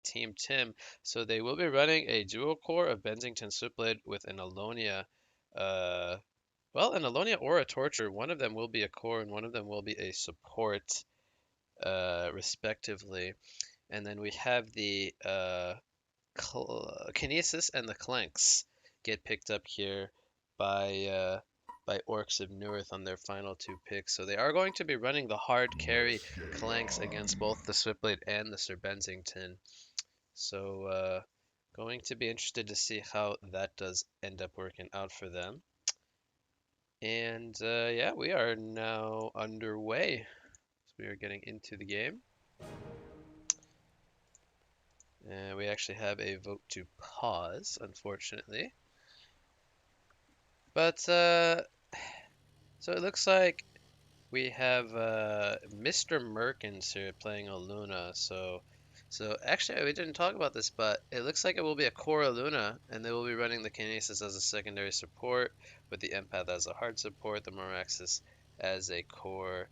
Team Tim. So they will be running a dual core of Bensington Switchblade with an Alonia. Uh, well, an Alonia or a Torture. One of them will be a core and one of them will be a support, respectively. And then we have the Kinesis and the Clanks get picked up here by uh, by Orcs of Newerth on their final two picks. So they are going to be running the hard carry Clanks against both the Switchblade and the Sir Bensington. So going to be interested to see how that does end up working out for them. And yeah, we are now underway. So we are getting into the game. And we actually have a vote to pause, unfortunately. But so it looks like we have Mr. Merkins here playing a Luna. So actually we didn't talk about this, but it looks like it will be a core Luna, and they will be running the Kinesis as a secondary support, with the Empath as a hard support, the Moraxis as a core,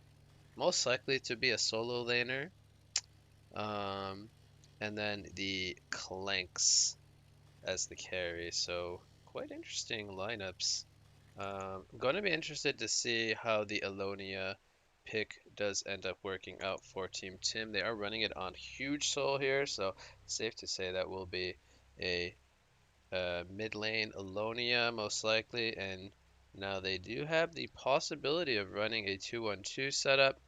most likely to be a solo laner, um, and then the Clanks as the carry. So quite interesting lineups. I'm going to be interested to see how the Alonia pick does end up working out for Team Tim. They are running it on Huge Soul here, so safe to say that will be a mid lane Alonia most likely. And now they do have the possibility of running a 2-1-2 setup,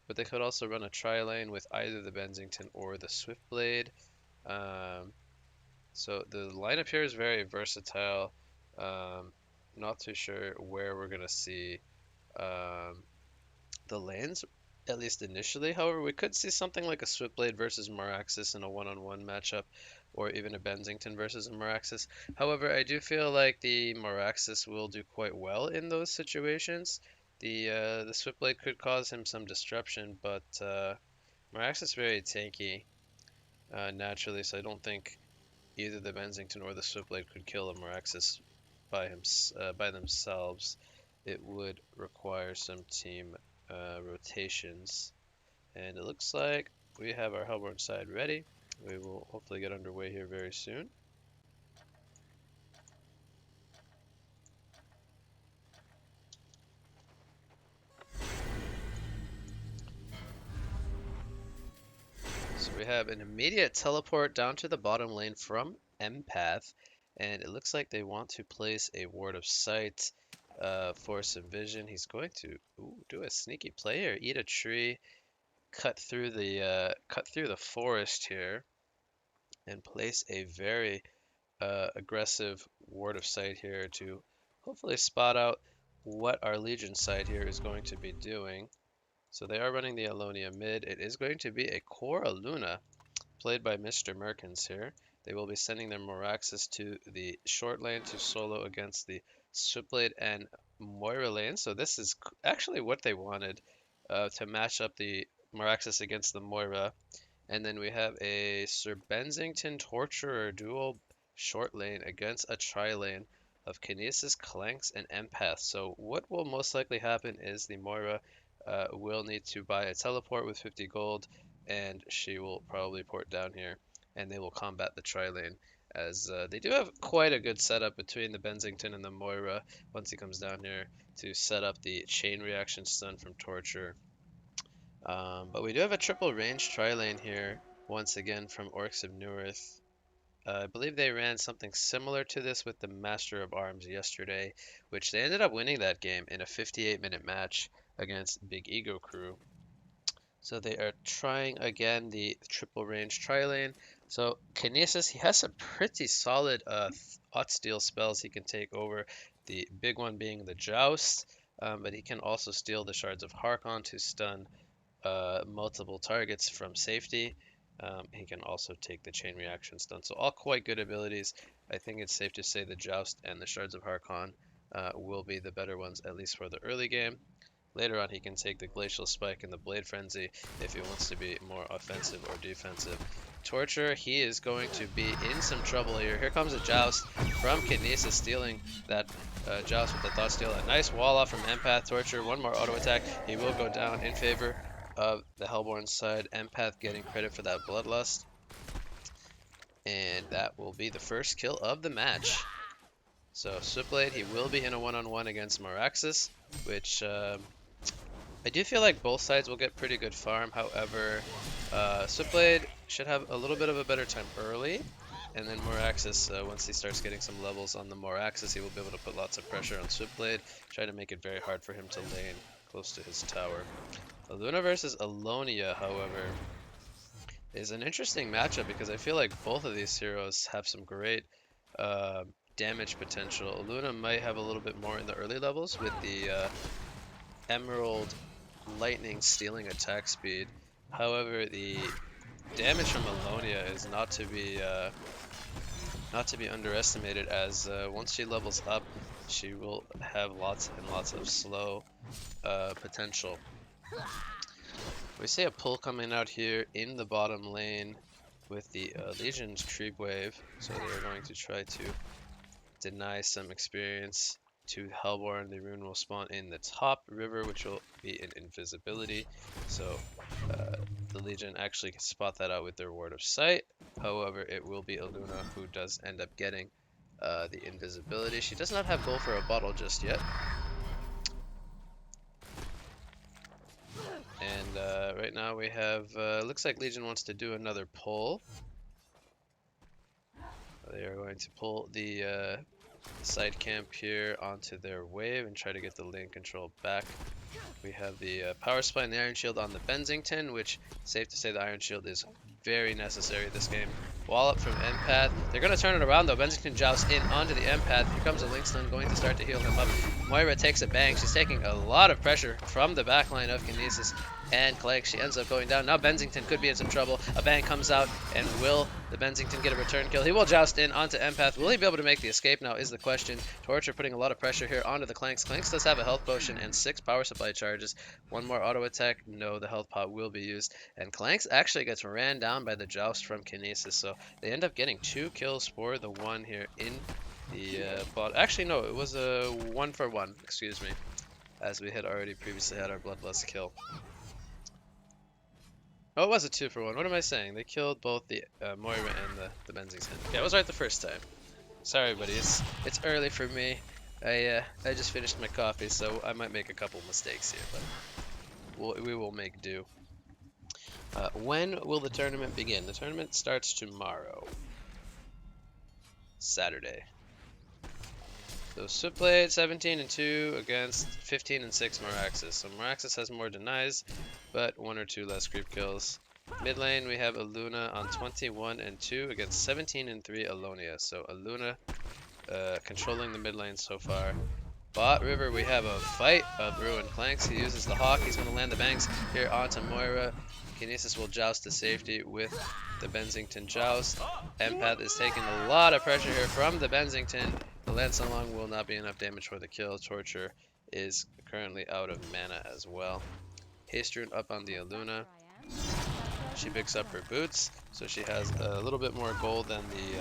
but they could also run a tri lane with either the Bensington or the Swiftblade. Um, so the lineup here is very versatile. Um, Not too sure where we're gonna see um, the lanes, at least initially. However, we could see something like a Switchblade versus Meraxis in a one-on-one matchup, or even a Bensington versus a Meraxis. However, I do feel like the Meraxis will do quite well in those situations. The Switchblade could cause him some disruption, but Meraxis is very tanky naturally, so I don't think either the Bensington or the Switchblade could kill a Meraxis by themselves. It would require some team rotations. And it looks like we have our Hellborn side ready. We will hopefully get underway here very soon. So we have an immediate teleport down to the bottom lane from Empath, and it looks like they want to place a Ward of Sight for some vision. He's going to do a sneaky play here, eat a tree, cut through the forest here, and place a very aggressive Ward of Sight here to hopefully spot out what our Legion side here is going to be doing. So they are running the Alonia mid. It is going to be a Cora Luna, played by Mr. Merkins here. They will be sending their Moraxis to the short lane to solo against the Switchblade and Moira lane. So this is actually what they wanted, to match up the Moraxis against the Moira. And then we have a Sir Bensington Torturer dual short lane against a tri lane of Kinesis, Clanks, and Empath. So what will most likely happen is the Moira will need to buy a teleport with 50 gold, and she will probably port down here, and they will combat the tri lane. As they do have quite a good setup between the Bensington and the Moira once he comes down here to set up the chain reaction stun from Torture. But we do have a triple range tri-lane here, once again from Orcs of Newerth. I believe they ran something similar to this with the Master of Arms yesterday, which they ended up winning that game in a 58-minute match against Big Ego Crew. So they are trying again the triple range tri-lane. So Kinesis, he has some pretty solid Steal spells he can take over. The big one being the Joust, but he can also steal the Shards of Harkon to stun multiple targets from safety. He can also take the chain reaction stun. So all quite good abilities. I think it's safe to say the Joust and the Shards of Harkon will be the better ones, at least for the early game. Later on, he can take the Glacial Spike and the Blade Frenzy if he wants to be more offensive or defensive. Torture, he is going to be in some trouble here. Here comes a Joust from Kinesis, stealing that Joust with the Thought Steal. A nice wall off from Empath. Torture, one more auto attack. He will go down in favor of the Hellborn side. Empath getting credit for that Bloodlust. And that will be the first kill of the match. So Switchblade, he will be in a one-on-one against Moraxis, which I do feel like both sides will get pretty good farm. However, Switchblade should have a little bit of a better time early, and then Moraxis, once he starts getting some levels on the Moraxis, he will be able to put lots of pressure on Switchblade, try to make it very hard for him to lane close to his tower. Luna versus Alonia, however, is an interesting matchup because I feel like both of these heroes have some great damage potential. Luna might have a little bit more in the early levels with the Emerald Lightning stealing attack speed. However, the damage from Alonia is not to be underestimated, as once she levels up, she will have lots and lots of slow potential. We see a pull coming out here in the bottom lane with the Legion's creep wave, so they're going to try to deny some experience to Hellborn. The rune will spawn in the top river, which will be an invisibility, so the Legion actually can spot that out with their ward of sight. However, it will be Aluna who does end up getting the invisibility. She does not have gold for a bottle just yet. And right now we have, looks like Legion wants to do another pull. They are going to pull the side camp here onto their wave and try to get the lane control back. We have the power supply and the Iron Shield on the Bensington, which, safe to say, the Iron Shield is very necessary this game. Wall up from Empath. They're going to turn it around though. Bensington jousts in onto the Empath. Here comes a Link Stun going to start to heal him up. Moira takes a bang. She's taking a lot of pressure from the backline of Kinesis and Clank. She ends up going down. Now Bensington could be in some trouble. A bang comes out, and will the Bensington get a return kill? He will joust in onto Empath. Will he be able to make the escape now is the question. Torture putting a lot of pressure here onto the Clanks. Clanks does have a health potion and 6 power supply charges. One more auto attack. No, the health pot will be used. And Clanks actually gets ran down by the joust from Kinesis. So they end up getting 2 kills for the one here in the bot. Actually, no, it was a 1-for-1. Excuse me, as we had already previously had our Bloodlust kill. Oh, it was a 2-for-1. What am I saying? They killed both the Moira and the Bensington. Okay, I was right the first time. Sorry, buddy. It's early for me. I just finished my coffee, so I might make a couple mistakes here, but we will make do. When will the tournament begin? The tournament starts tomorrow, Saturday. So Switchblade 17-2 against 15-6 Moraxis. So Moraxis has more denies, but 1 or 2 less creep kills. Mid lane we have Aluna on 21-2 against 17-3 Alonia. So Aluna controlling the mid lane so far. Bot river we have a fight of Ruined Clanks. He uses the Hawk. He's going to land the bangs here onto Moira. Kinesis will joust to safety with the Bensington joust. Empath is taking a lot of pressure here from the Bensington. The Lance Along will not be enough damage for the kill. Torture is currently out of mana as well. Haste Rune up on the Aluna. She picks up her boots, so she has a little bit more gold than the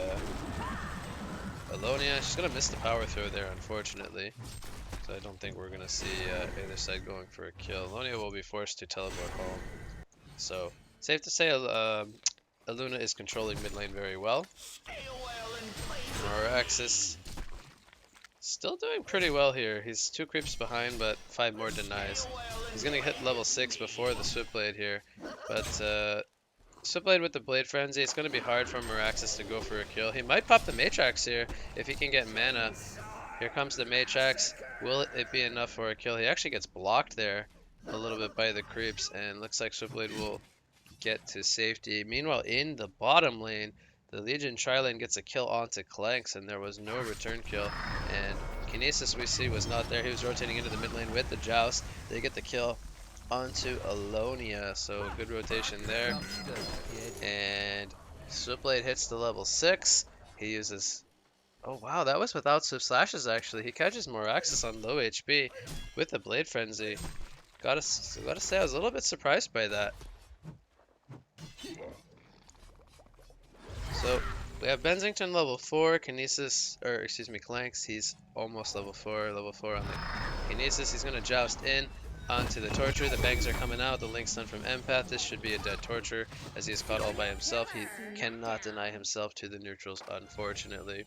Alonia. She's going to miss the power throw there, unfortunately. So I don't think we're going to see either side going for a kill. Alonia will be forced to teleport home. So, safe to say Aluna is controlling mid lane very well. Moraxis still doing pretty well here. He's 2 creeps behind, but 5 more denies. He's going to hit level 6 before the Switchblade here. But Switchblade with the Blade Frenzy, it's going to be hard for Moraxis to go for a kill. He might pop the Matrax here if he can get mana. Here comes the Matrax. Will it be enough for a kill? He actually gets blocked there a little bit by the creeps, and looks like Switchblade will get to safety. Meanwhile, in the bottom lane, the Legion tri-lane gets a kill onto Clanks, and there was no return kill. And Kinesis, we see, was not there. He was rotating into the mid lane with the joust. They get the kill onto Alonia, so good rotation there. And Switchblade hits the level 6. He uses... Oh wow, that was without Swift Slashes actually. He catches Moraxis on low HP with the Blade Frenzy. Gotta say, I was a little bit surprised by that. So we have Bensington level 4, Kinesis, or excuse me, Clanks. He's almost level 4 on the Kinesis. He's gonna joust in. onto the Torture. The bangs are coming out. The Link's done from Empath. This should be a dead Torture as he is caught all by himself. He cannot deny himself to the neutrals, unfortunately.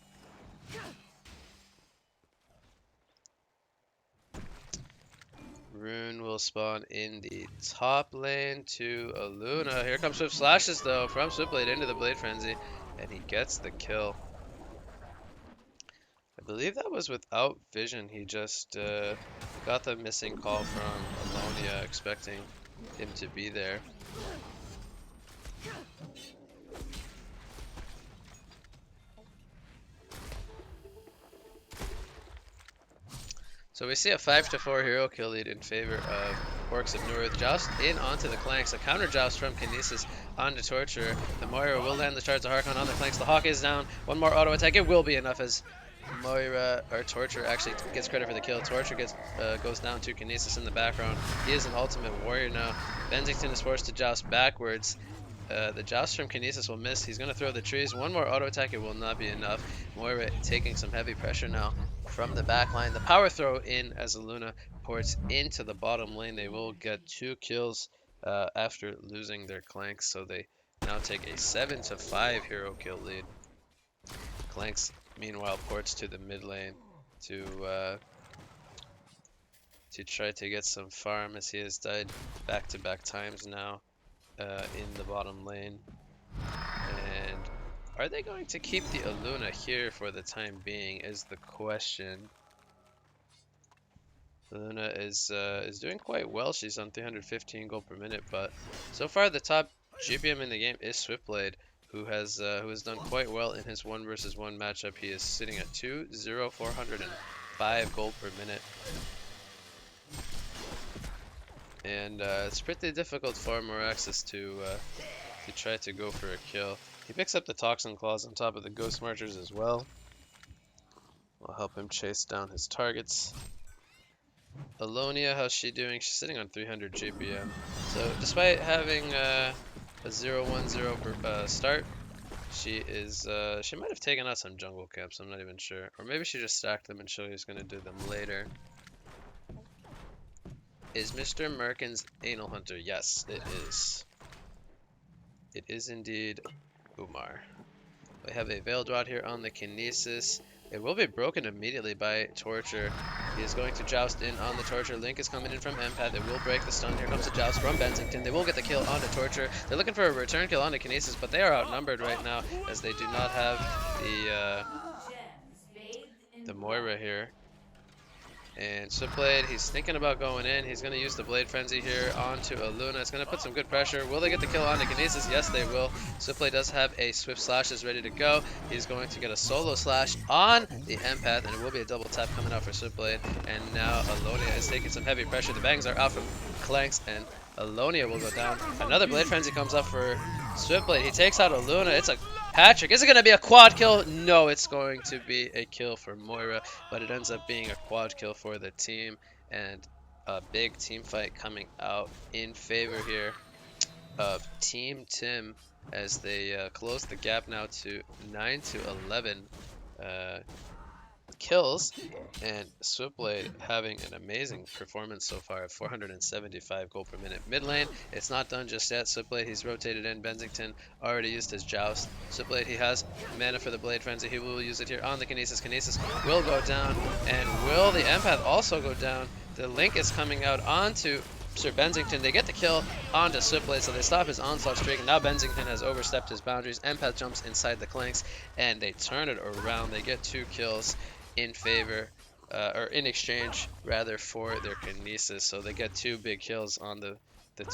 Rune will spawn in the top lane to a Luna. Here comes Swift Slashes though from Swiftblade into the Blade Frenzy, and he gets the kill. I believe that was without vision. He just got the missing call from Alonia, expecting him to be there. So we see a 5-4 hero kill lead in favor of Orcs of Newerth. Joust in onto the Clanks. A counter joust from Kinesis onto Torture. The Moira will land the Shards of Harkon on the Clanks. The Hawk is down. One more auto attack. It will be enough as Moira, or Torture, actually gets credit for the kill. Torture goes down to Kinesis in the background. He is an ultimate warrior now. Bennington is forced to joust backwards. The joust from Kinesis will miss. He's going to throw the trees. One more auto attack. It will not be enough. Moira taking some heavy pressure now from the back line. The power throw in as the Luna ports into the bottom lane. They will get 2 kills after losing their Clanks. So they now take a 7-5 hero kill lead. Clanks, meanwhile, ports to the mid lane to try to get some farm as he has died back-to-back times now. In the bottom lane. And are they going to keep the Aluna here for the time being is the question. Aluna is doing quite well. She's on 315 gold per minute, but so far the top GPM in the game is Swiftblade, who has done quite well in his 1 versus 1 matchup. He is sitting at 405 gold per minute. And it's pretty difficult for Moraxis to try to go for a kill. He picks up the Toxin Claws on top of the Ghost Marchers as well. Will help him chase down his targets. Alonia, how's she doing? She's sitting on 300 GPM. So despite having a 0-1-0 per start, she might have taken out some jungle camps. I'm not even sure, or maybe she just stacked them and she was going to do them later. Is Mr. Merkin's Anal Hunter? Yes, it is. It is indeed Umar. We have a Veiled Rod here on the Kinesis. It will be broken immediately by Torture. He is going to joust in on the Torture. Link is coming in from Empath. It will break the stun. Here comes a joust from Bensington. They will get the kill on the Torture. They're looking for a return kill on the Kinesis, but they are outnumbered right now as they do not have the Moira here. And Swiftblade, he's thinking about going in. He's going to use the Blade Frenzy here onto Aluna. It's going to put some good pressure. Will they get the kill on the Kinesis? Yes, they will. Swiftblade does have a Swift Slashes ready to go. He's going to get a solo slash on the Empath, and it will be a double tap coming out for Swiftblade. And now Alonia is taking some heavy pressure. The bangs are out from Clanks, and Alonia will go down. Another Blade Frenzy comes up for Swiftblade. He takes out Aluna. It's a Patrick. Is it going to be a quad kill? No, it's going to be a kill for Moira, but it ends up being a quad kill for the team, and a big team fight coming out in favor here of Team Tim as they close the gap now to 9-11 kills, and Swiftblade having an amazing performance so far at 475 gold per minute. Mid lane, it's not done just yet. Swiftblade, he's rotated in. Bensington already used his joust. Swiftblade, he has mana for the Blade Frenzy. He will use it here on the Kinesis. Kinesis will go down, and will the Empath also go down? The Link is coming out onto Sir Bensington. They get the kill onto Swiftblade, so they stop his onslaught streak. And now Bensington has overstepped his boundaries. Empath jumps inside the Clanks, and they turn it around. They get 2 kills in favor, or in exchange rather, for their Kinesis. So they get 2 big kills on the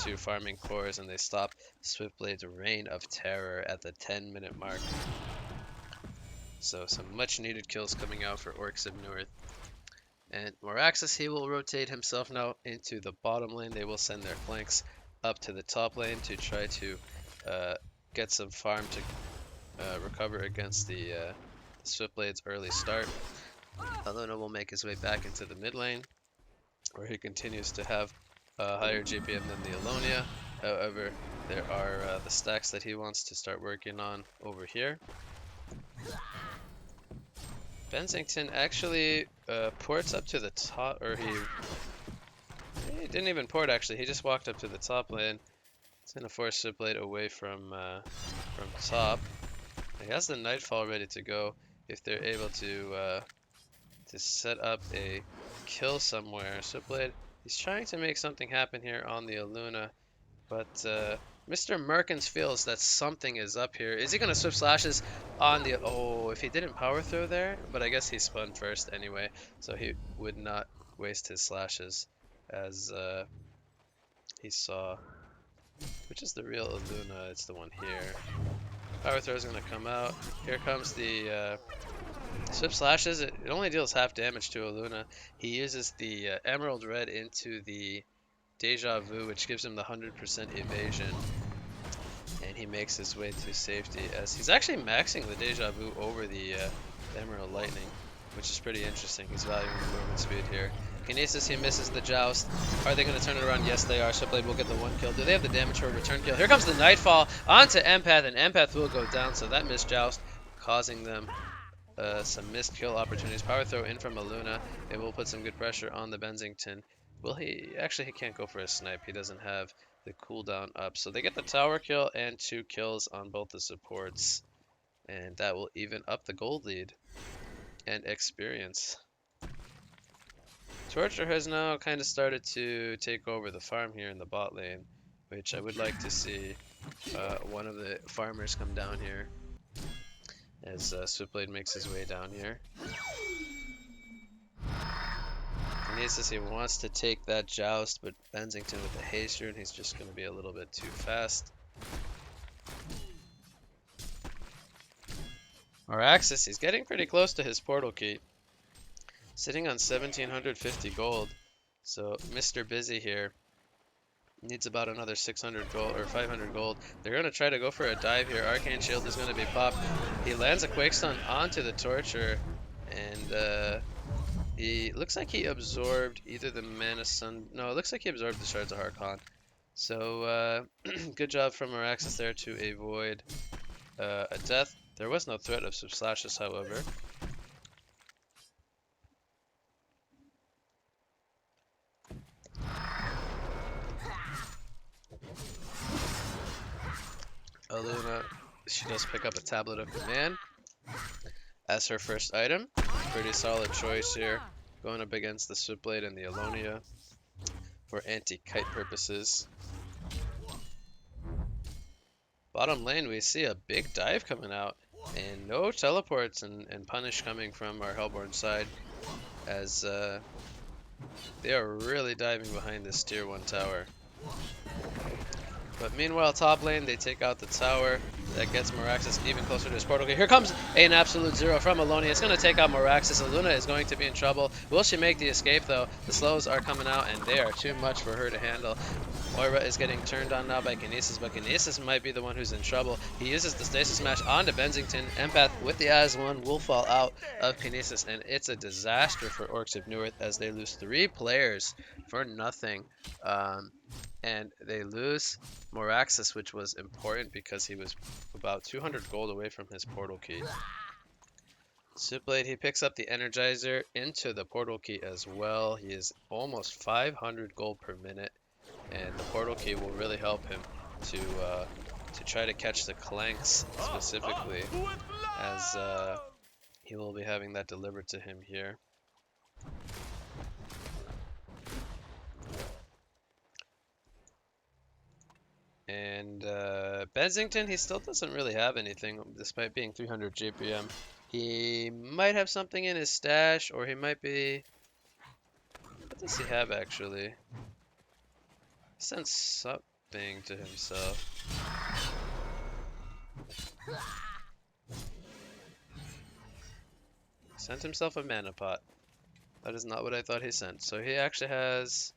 2 farming cores, and they stop Swiftblade's reign of terror at the 10-minute mark. So some much needed kills coming out for Orcs of Newerth. And Moraxis, he will rotate himself now into the bottom lane. They will send their flanks up to the top lane to try to get some farm to recover against the Swiftblade's early start. Aluna will make his way back into the mid lane, where he continues to have a higher GPM than the Alonia. However, there are the stacks that he wants to start working on over here. Bensington actually ports up to the top, or He didn't even port actually. He just walked up to the top lane. He's gonna force Switchblade away from top. He has the Nightfall ready to go if they're able to set up a kill somewhere. Switchblade, he's trying to make something happen here on the Aluna, but Mr. Merkins feels that something is up here. Is he gonna Swift Slashes on the... Oh, if he didn't power throw there, but I guess he spun first anyway, so he would not waste his slashes as he saw. Which is the real Aluna? It's the one here. Power throw is gonna come out. Here comes the Swift Slashes. It only deals half damage to Aluna. He uses the Emerald Red into the Deja Vu, which gives him the 100% evasion. And he makes his way to safety as he's actually maxing the Deja Vu over the Emerald Lightning, which is pretty interesting. He's valuing the movement speed here. Kinesis, he misses the Joust. Are they going to turn it around? Yes, they are. Switchblade will get the 1 kill. Do they have the damage for a return kill? Here comes the Nightfall onto Empath, and Empath will go down, so that missed Joust, causing them some missed kill opportunities. Power throw in from Aluna. It will put some good pressure on the Bensington. Will he? Actually, he can't go for a snipe. He doesn't have the cooldown up. So they get the tower kill and 2 kills on both the supports. And that will even up the gold lead and experience. Torture has now kind of started to take over the farm here in the bot lane, which I would like to see one of the farmers come down here as Switchblade makes his way down here. Kinesis, he wants to take that Joust, but Bensington with the haste rune, he's just going to be a little bit too fast. Araxis, he's getting pretty close to his portal key. Sitting on 1750 gold. So Mr. Busy here needs about another 600 gold or 500 gold. They're going to try to go for a dive here. Arcane Shield is going to be popped. He lands a Quake Stun onto the Torture, and he looks like he absorbed either the Mana Sun. No, it looks like he absorbed the Shards of Harkon. So good job from Araxis there to avoid a death. There was no threat of Swift Slashes, however. Aluna, she does pick up a Tablet of Command as her first item. Pretty solid choice here, going up against the Switchblade and the Alonia for anti-kite purposes. Bottom lane, we see a big dive coming out, and no teleports and punish coming from our Hellborn side, as they are really diving behind this tier 1 tower. But meanwhile, top lane, they take out the tower. That gets Moraxis even closer to his portal. Okay, here comes an absolute 0 from Alonia. It's going to take out Moraxis. Aluna is going to be in trouble. Will she make the escape, though? The slows are coming out, and they are too much for her to handle. Moira is getting turned on now by Kinesis, but Kinesis might be the one who's in trouble. He uses the Stasis Smash onto Bensington. Empath with the AS1 will fall out of Kinesis, and it's a disaster for Orcs of Newerth as they lose 3 players for nothing. And they lose Moraxis, which was important because he was about 200 gold away from his portal key. Switchblade, he picks up the Energizer into the portal key as well. He is almost 500 gold per minute, and the portal key will really help him to try to catch the Clanks specifically, as he will be having that delivered to him here. And Bensington, he still doesn't really have anything, despite being 300 GPM. He might have something in his stash, or he might be... What does he have, actually? He sent something to himself. Sent himself a mana pot. That is not what I thought he sent. So he actually has...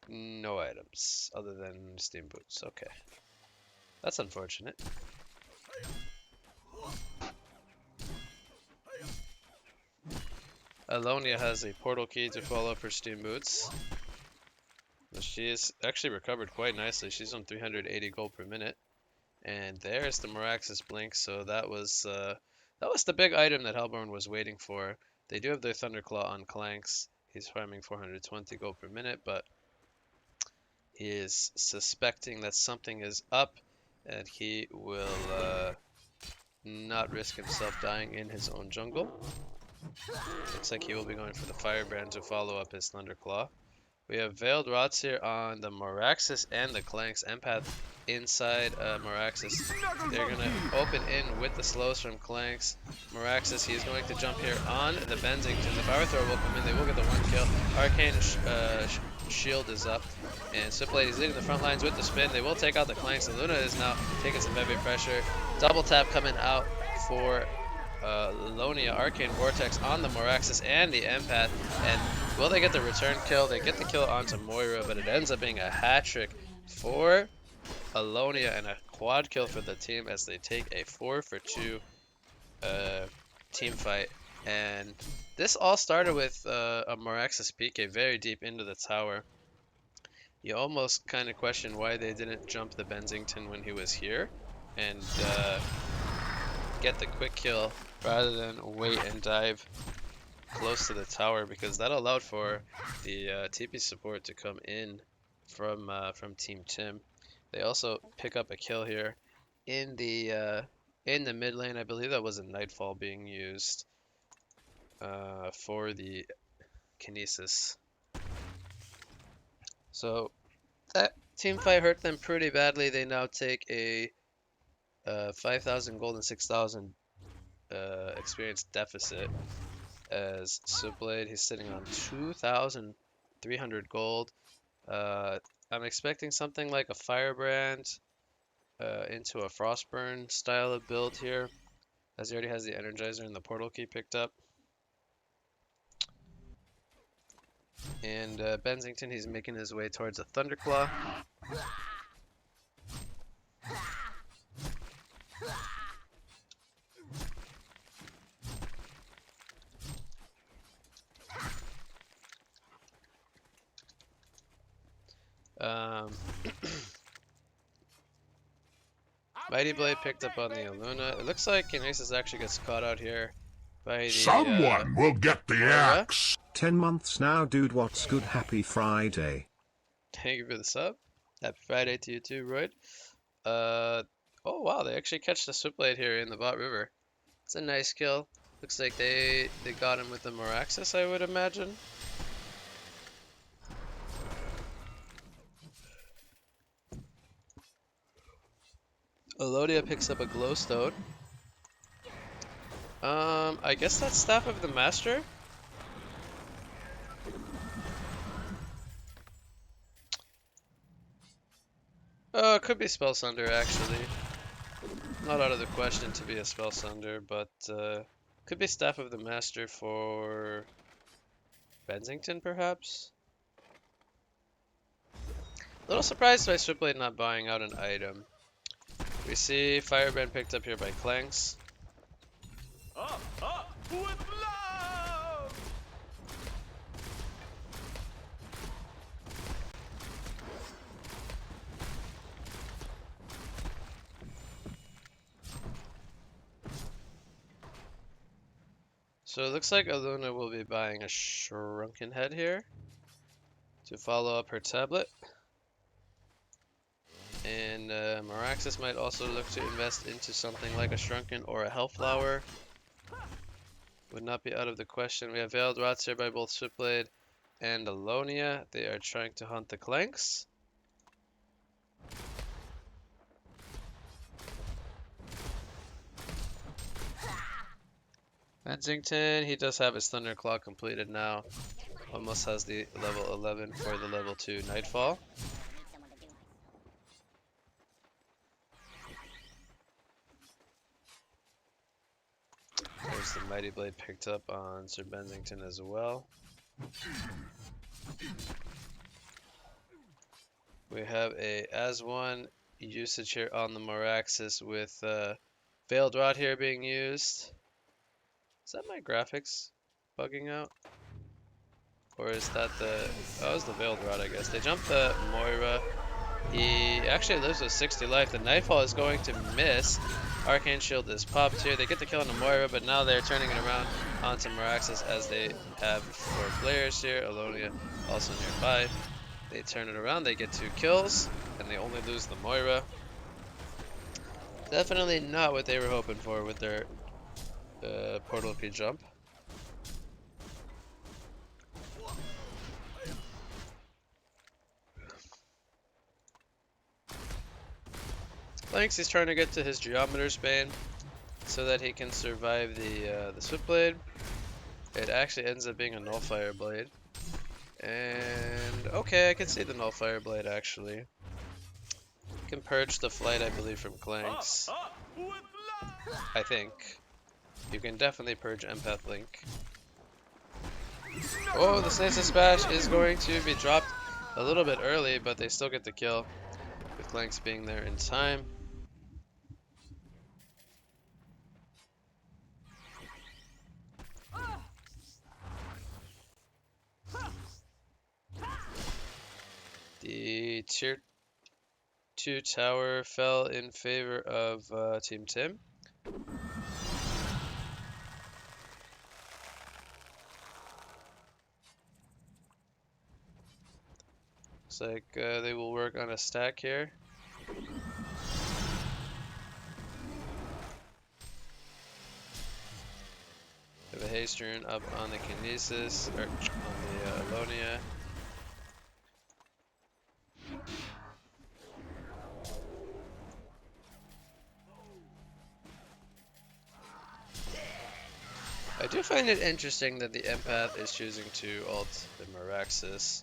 no items other than Steam Boots. Okay. That's unfortunate. Alonia has a portal key to follow up her Steam Boots. She has actually recovered quite nicely. She's on 380 gold per minute. And there's the Moraxis Blink, so that was the big item that Hellborn was waiting for. They do have their Thunderclaw on Clanks. He's farming 420 gold per minute, but He is suspecting that something is up, and he will not risk himself dying in his own jungle. Looks like he will be going for the Firebrand to follow up his Thunderclaw. We have Veiled Rots here on the Moraxis and the Clanks. Empath inside Moraxis. They're going to open in with the slows from Clanks. Moraxis, he's going to jump here on the Benzington. The Power Thrower will come in. They will get the one kill. Arcane shield is up. And Switchblade is leading the front lines with the spin. They will take out the Clanks. And Luna is now taking some heavy pressure. Double tap coming out for Lilonia. Arcane Vortex on the Moraxis and the Empath. And will they get the return kill? They get the kill onto Moira, but it ends up being a hat trick for Lilonia and a quad kill for the team as they take a 4-for-2 team fight. And this all started with a Moraxis PK very deep into the tower. You almost kind of question why they didn't jump the Benzington when he was here and get the quick kill rather than wait and dive close to the tower, because that allowed for the TP support to come in from Team Tim. They also pick up a kill here in the mid lane. I believe that was a Nightfall being used for the Kinesis. So that team fight hurt them pretty badly. They now take a 5,000 gold and 6,000 experience deficit. As Switchblade, he's sitting on 2,300 gold. I'm expecting something like a Firebrand into a Frostburn style of build here, as he already has the Energizer and the Portal Key picked up. And Benzington, he's making his way towards a Thunderclaw. Mighty Blade picked up on the Aluna. It looks like Kinesis actually gets caught out here by the Someone will get the axe. 10 months now, dude. What's good? Happy Friday. Thank you for the sub. Happy Friday to you too, Royd. Oh wow, they actually catch the Switchblade here in the bot river. It's a nice kill. Looks like they got him with the Moraxis, I would imagine. Elodia picks up a Glowstone. I guess that's Staff of the Master. Oh, it could be Spell Sunder actually. Not out of the question to be a Spell Sunder, but could be Staff of the Master for Benzington perhaps. A little surprised by Switchblade not buying out an item. We see Firebrand picked up here by Clanks. With love! So it looks like Aluna will be buying a Shrunken Head here to follow up her tablet. And Moraxis might also look to invest into something like a Shrunken or a Hellflower. Would not be out of the question. We have Veiled Rots here by both Switchblade and Lilonia. They are trying to hunt the Clanks. Benzington, he does have his Thunderclaw completed now. Almost has the level 11 for the level 2 Nightfall. There's the Mighty Blade picked up on Sir Benzington as well. We have a as one usage here on the Moraxis with Veiled Rod here being used. Is that my graphics bugging out? Or is that the... oh, it's the Veiled Rod, I guess. They jumped the Moira. He actually lives with 60 life. The Nightfall is going to miss. Arcane Shield is popped here. They get the kill on the Moira, but now they're turning it around onto Moraxis as they have 4 players here. Alonia also nearby. They turn it around, they get 2 kills, and they only lose the Moira. Definitely not what they were hoping for with their Portal P jump. Lynx is trying to get to his Geometer's Bane so that he can survive the Switchblade. It actually ends up being a Nullfire Blade. And okay, I can see the Nullfire Blade actually. You can purge the flight, I believe, from Clanks. I think. You can definitely purge Empath Link. Oh, the Stasis Bash is going to be dropped a little bit early, but they still get the kill with Clanks being there in time. The tier 2 tower fell in favor of Team Tim. Looks like they will work on a stack here. Have a haste rune up on the Kinesis, or on the Alonia. I do find it interesting that the Empath is choosing to ult the Meraxis.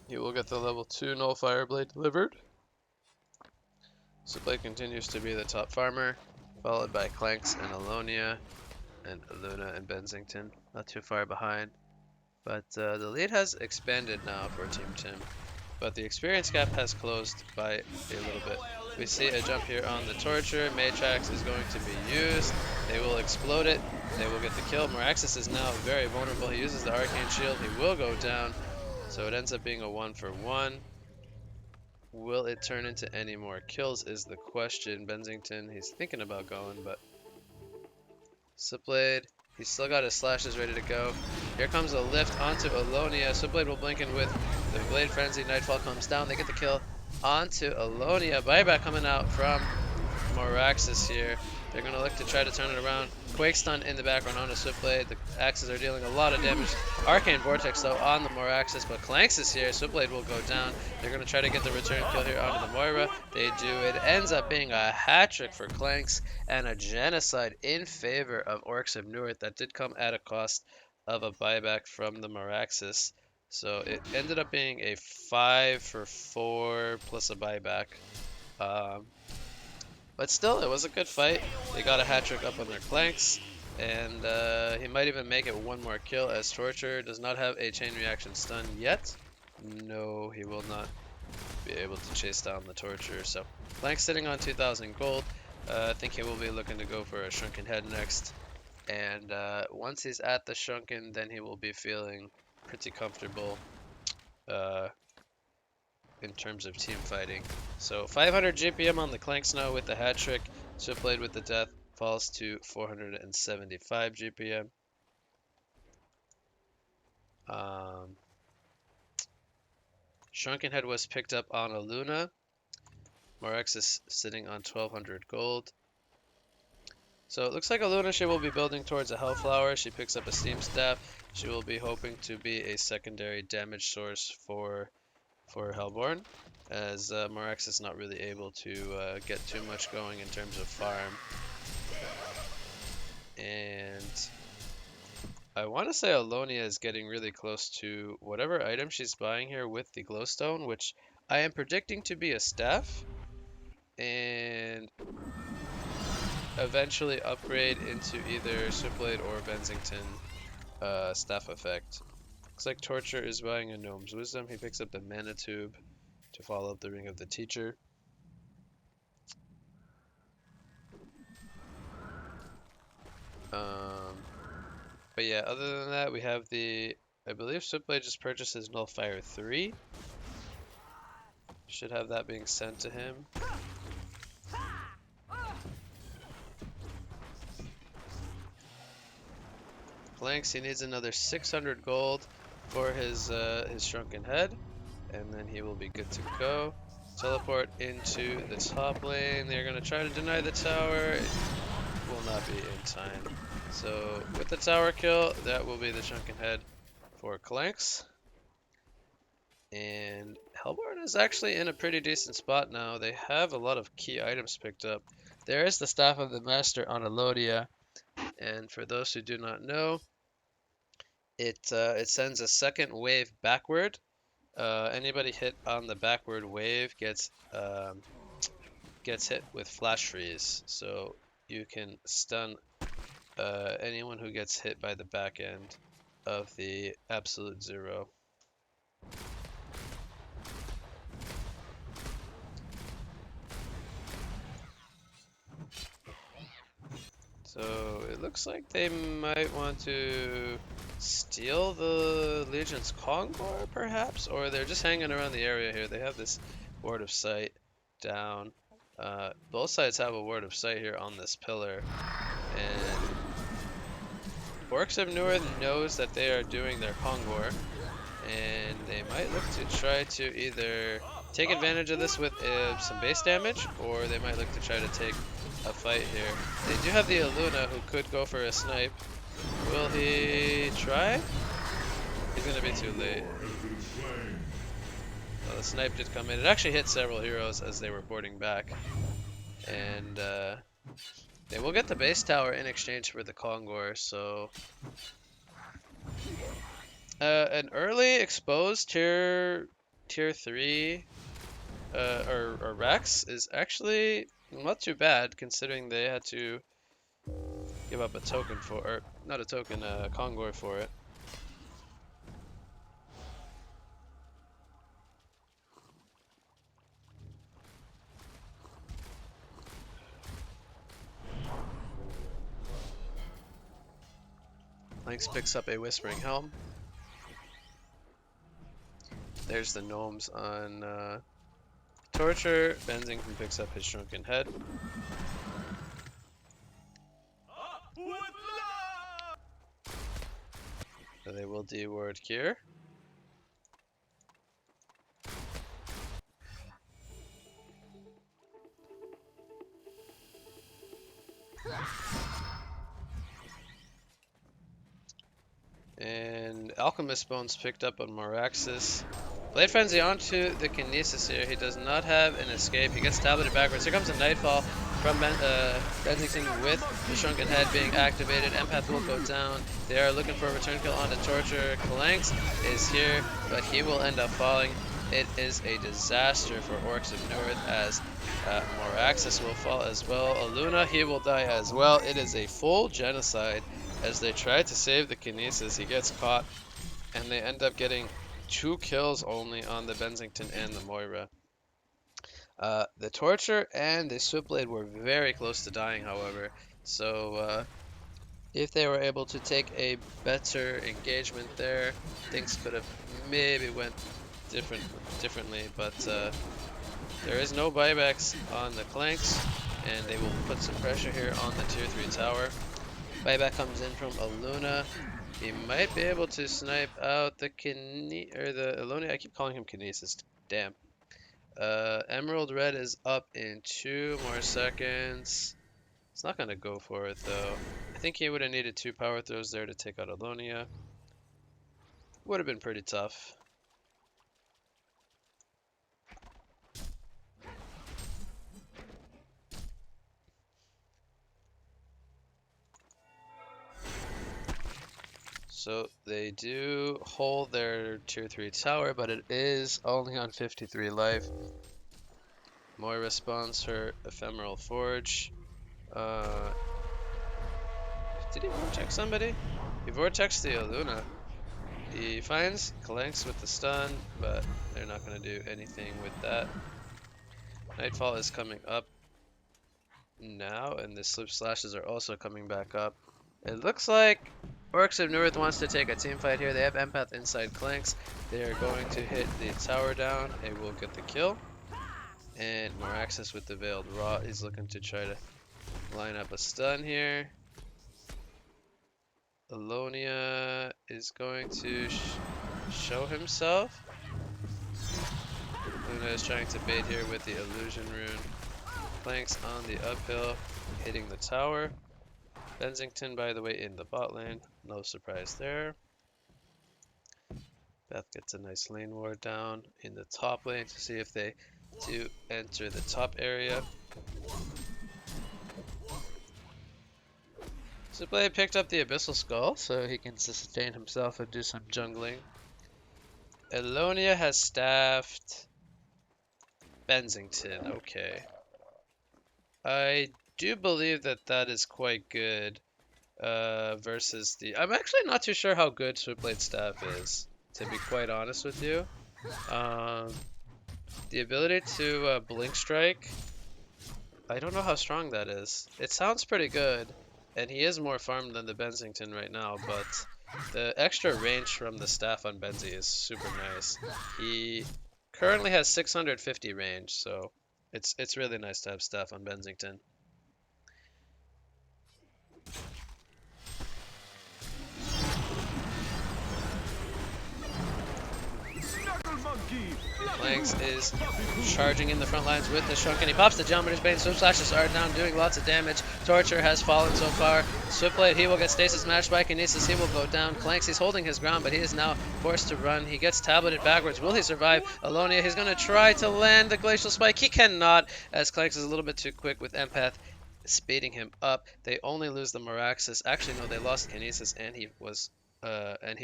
He will get the level 2 Nullfire Blade delivered. Switchblade continues to be the top farmer, followed by Clanks and Alonia, and Luna and Bensington, not too far behind. But the lead has expanded now for Team Tim, but the experience gap has closed by a little bit. We see a jump here on the Torture. Matrax is going to be used. They will explode it. They will get the kill. Meraxis is now very vulnerable. He uses the Arcane Shield. He will go down. So it ends up being a 1-for-1. Will it turn into any more kills is the question. Bensington, he's thinking about going, but Switchblade, he's still got his slashes ready to go. Here comes a lift onto Alonia. Switchblade will blink in with the Blade Frenzy. Nightfall comes down. They get the kill onto Alonia. Buyback coming out from Moraxis here. They're going to look to try to turn it around. Quake Stun in the background on the Switchblade. The axes are dealing a lot of damage. Arcane Vortex though on the Moraxis, but Clanks is here. Switchblade will go down. They're going to try to get the return kill here onto the Moira. They do. It ends up being a hat trick for Clanks and a genocide in favor of Orcs of Newerth. That did come at a cost of a buyback from the Moraxis. So it ended up being a 5-for-4 plus a buyback. But still, it was a good fight. They got a hat trick up on their Clanks, and he might even make it one more kill as Torture does not have a chain reaction stun yet. No, he will not be able to chase down the Torture. So Clanks sitting on 2,000 gold. I think he will be looking to go for a Shrunken Head next. And once he's at the Shrunken, then he will be feeling pretty comfortable in terms of team fighting. So 500 GPM on the Clanks now with the hat trick. Switchblade with the death falls to 475 GPM. Shrunken Head was picked up on a Luna. Morex is sitting on 1200 gold. So it looks like Aluna, she will be building towards a Hellflower. She picks up a Steam Staff. She will be hoping to be a secondary damage source for Hellborn, as Morex is not really able to get too much going in terms of farm. And I want to say Alonia is getting really close to whatever item she's buying here with the glowstone, which I am predicting to be a staff, and eventually upgrade into either Switchblade or Bensington staff effect. Looks like Torture is buying a Gnome's Wisdom. He picks up the Mana Tube to follow up the Ring of the Teacher. But yeah, other than that, we have the, I believe Switchblade just purchases Nullfire 3. Should have that being sent to him. Clanks, he needs another 600 gold for his shrunken head, and then he will be good to go. Teleport into the top lane. They're gonna try to deny the tower. It will not be in time. So with the tower kill, that will be the shrunken head for Clanks. And Hellborn is actually in a pretty decent spot now. They have a lot of key items picked up. There is the Staff of the Master on Elodia, and for those who do not know, it sends a second wave backward. Anybody hit on the backward wave gets hit with flash freeze, so you can stun anyone who gets hit by the back end of the absolute zero. So it looks like they might want to steal the Legion's Kongor, perhaps, or they're just hanging around the area here. They have this ward of sight down. Both sides have a ward of sight here on this pillar, and Orcs of Newerth knows that they are doing their Kongor, and they might look to try to either take advantage of this with some base damage, or they might look to try to take a fight here. They do have the Aluna, who could go for a snipe. Will he try? He's gonna be too late. Well, the snipe did come in. It actually hit several heroes as they were boarding back. And they will get the base tower in exchange for the Kongor, so an early exposed tier 3 or Rex is actually not too bad, considering they had to give up a token for, or not a token, a Kongor for it. Lynx picks up a Whispering Helm. There's the gnomes on Torture. Bensington picks up his Shrunken Head. So they will de-ward Kier. And Alchemist Bones picked up on Moraxis. Blade Frenzy onto the Kinesis here. He does not have an escape. He gets tableted backwards. Here comes a Nightfall from Bensington with the Shrunken Head being activated. Empath will go down. They are looking for a return kill onto Torture. Clanks is here, but he will end up falling. It is a disaster for Orcs of Newerth as Moraxis will fall as well. Aluna, he will die as well. It is a full genocide as they try to save the Kinesis. He gets caught, and they end up getting 2 kills only on the Bensington and the Moira. The Torture and the Switchblade were very close to dying, however. So if they were able to take a better engagement there, things could have maybe went differently. But there is no buybacks on the Clanks, and they will put some pressure here on the tier 3 tower. Buyback comes in from Aluna. He might be able to snipe out the Aluna. I keep calling him Kinesis. Damn. Emerald Red is up in 2 more seconds. It's not gonna go for it though. I think he would have needed 2 power throws there to take out Alonia. Would have been pretty tough. So they do hold their tier 3 tower, but it is only on 53 life. Moira spawns her Ephemeral Forge. Did he vortex somebody? He vortexed the Aluna. He finds Clanks with the stun, but they're not going to do anything with that. Nightfall is coming up now, and the Slip Slashes are also coming back up. It looks like Orcs of Newerth wants to take a team fight here. They have Empath inside Clanks. They are going to hit the tower down. They will get the kill. And Moraxis with the Veiled Rot. He's looking to try to line up a stun here. Alonia is going to show himself. Luna is trying to bait here with the illusion rune. Planks on the uphill, hitting the tower. Bensington, by the way, in the bot lane. No surprise there. Beth gets a nice lane ward down in the top lane to see if they do enter the top area. Sublade picked up the Abyssal Skull so he can sustain himself and do some jungling. Elonia has staffed Bensington. Okay. I do believe that that is quite good versus the... I'm actually not too sure how good Switchblade staff is, to be quite honest with you. The ability to Blink Strike, I don't know how strong that is. It sounds pretty good, and he is more farmed than the Bensington right now, but the extra range from the staff on Benzi is super nice. He currently has 650 range, so it's really nice to have staff on Bensington. Planks is charging in the front lines with the Shrunk, and he pops the Geometer's Bane. Swift Slashes are down, doing lots of damage. Torture has fallen so far. Swiftblade, he will get stasis matched by Kinesis. He will go down. Clanks, he's holding his ground, but he is now forced to run. He gets tableted backwards. Will he survive? Alonia, he's going to try to land the Glacial Spike. He cannot, as Clanks is a little bit too quick with Empath speeding him up. They only lose the Meraxis. Actually, no, they lost Kinesis, and he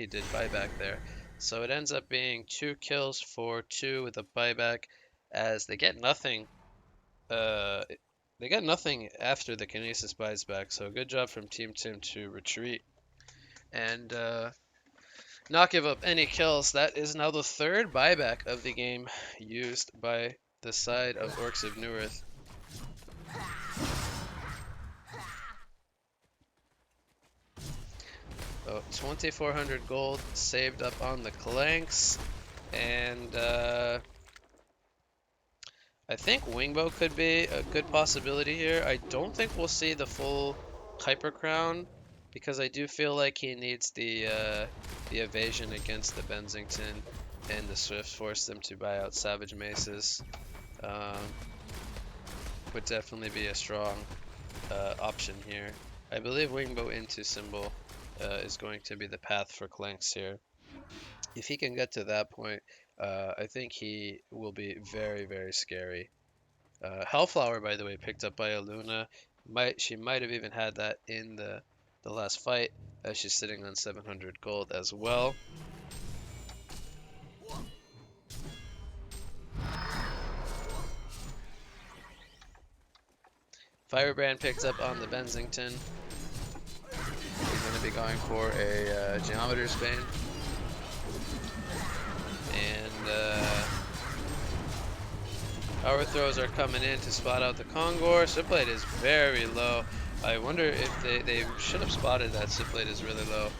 did buyback there. So it ends up being 2 kills for 2 with a buyback, as they get nothing. They get nothing after the Kinesis buys back. So good job from Team Tim to retreat and not give up any kills. That is now the 3rd buyback of the game used by the side of Orcs of Newerth. So 2,400 gold saved up on the Clanks, and I think Wingbow could be a good possibility here. I don't think we'll see the full Hyper Crown, because I do feel like he needs the evasion against the Bensington, and the Swift force them to buy out Savage Maces. Would definitely be a strong option here. I believe Wingbow into Symbol is going to be the path for Clanks here. If he can get to that point, I think he will be very, very scary. Hellflower, by the way, picked up by Aluna. She might have even had that in the last fight, as she's sitting on 700 gold as well. Firebrand picked up on the Bensington. He's going to be going for a Geometer's Bane. And power throws are coming in to spot out the Kongor. Switchblade is very low. I wonder if they should have spotted that Switchblade is really low.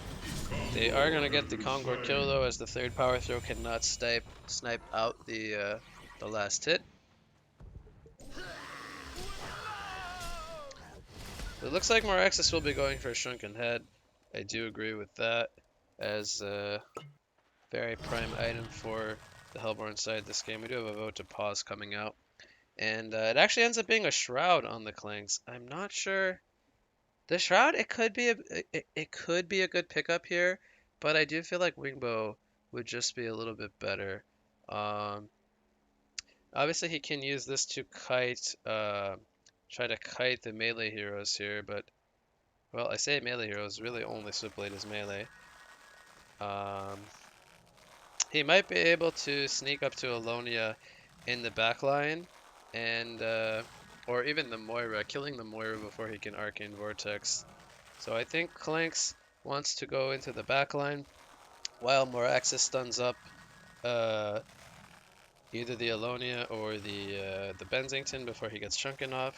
They are going to get the Kongor kill though, as the 3rd power throw cannot snipe out the last hit. It looks like Meraxis will be going for a Shrunken Head. I do agree with that, as a very prime item for the Hellborn side this game. We do have a vote to pause coming out. And it actually ends up being a Shroud on the Clanks. I'm not sure. The Shroud, it could be a good pickup here, but I do feel like Wingbow would just be a little bit better. Obviously he can use this to kite, try to kite the melee heroes here, but, well, I say melee heroes, really only Switchblade is melee. He might be able to sneak up to Alonia in the backline, and or even the Moira, killing the Moira before he can Arcane Vortex. So I think Clanks wants to go into the backline, while Meraxis stuns up either the Alonia or the Bensington before he gets chunken off.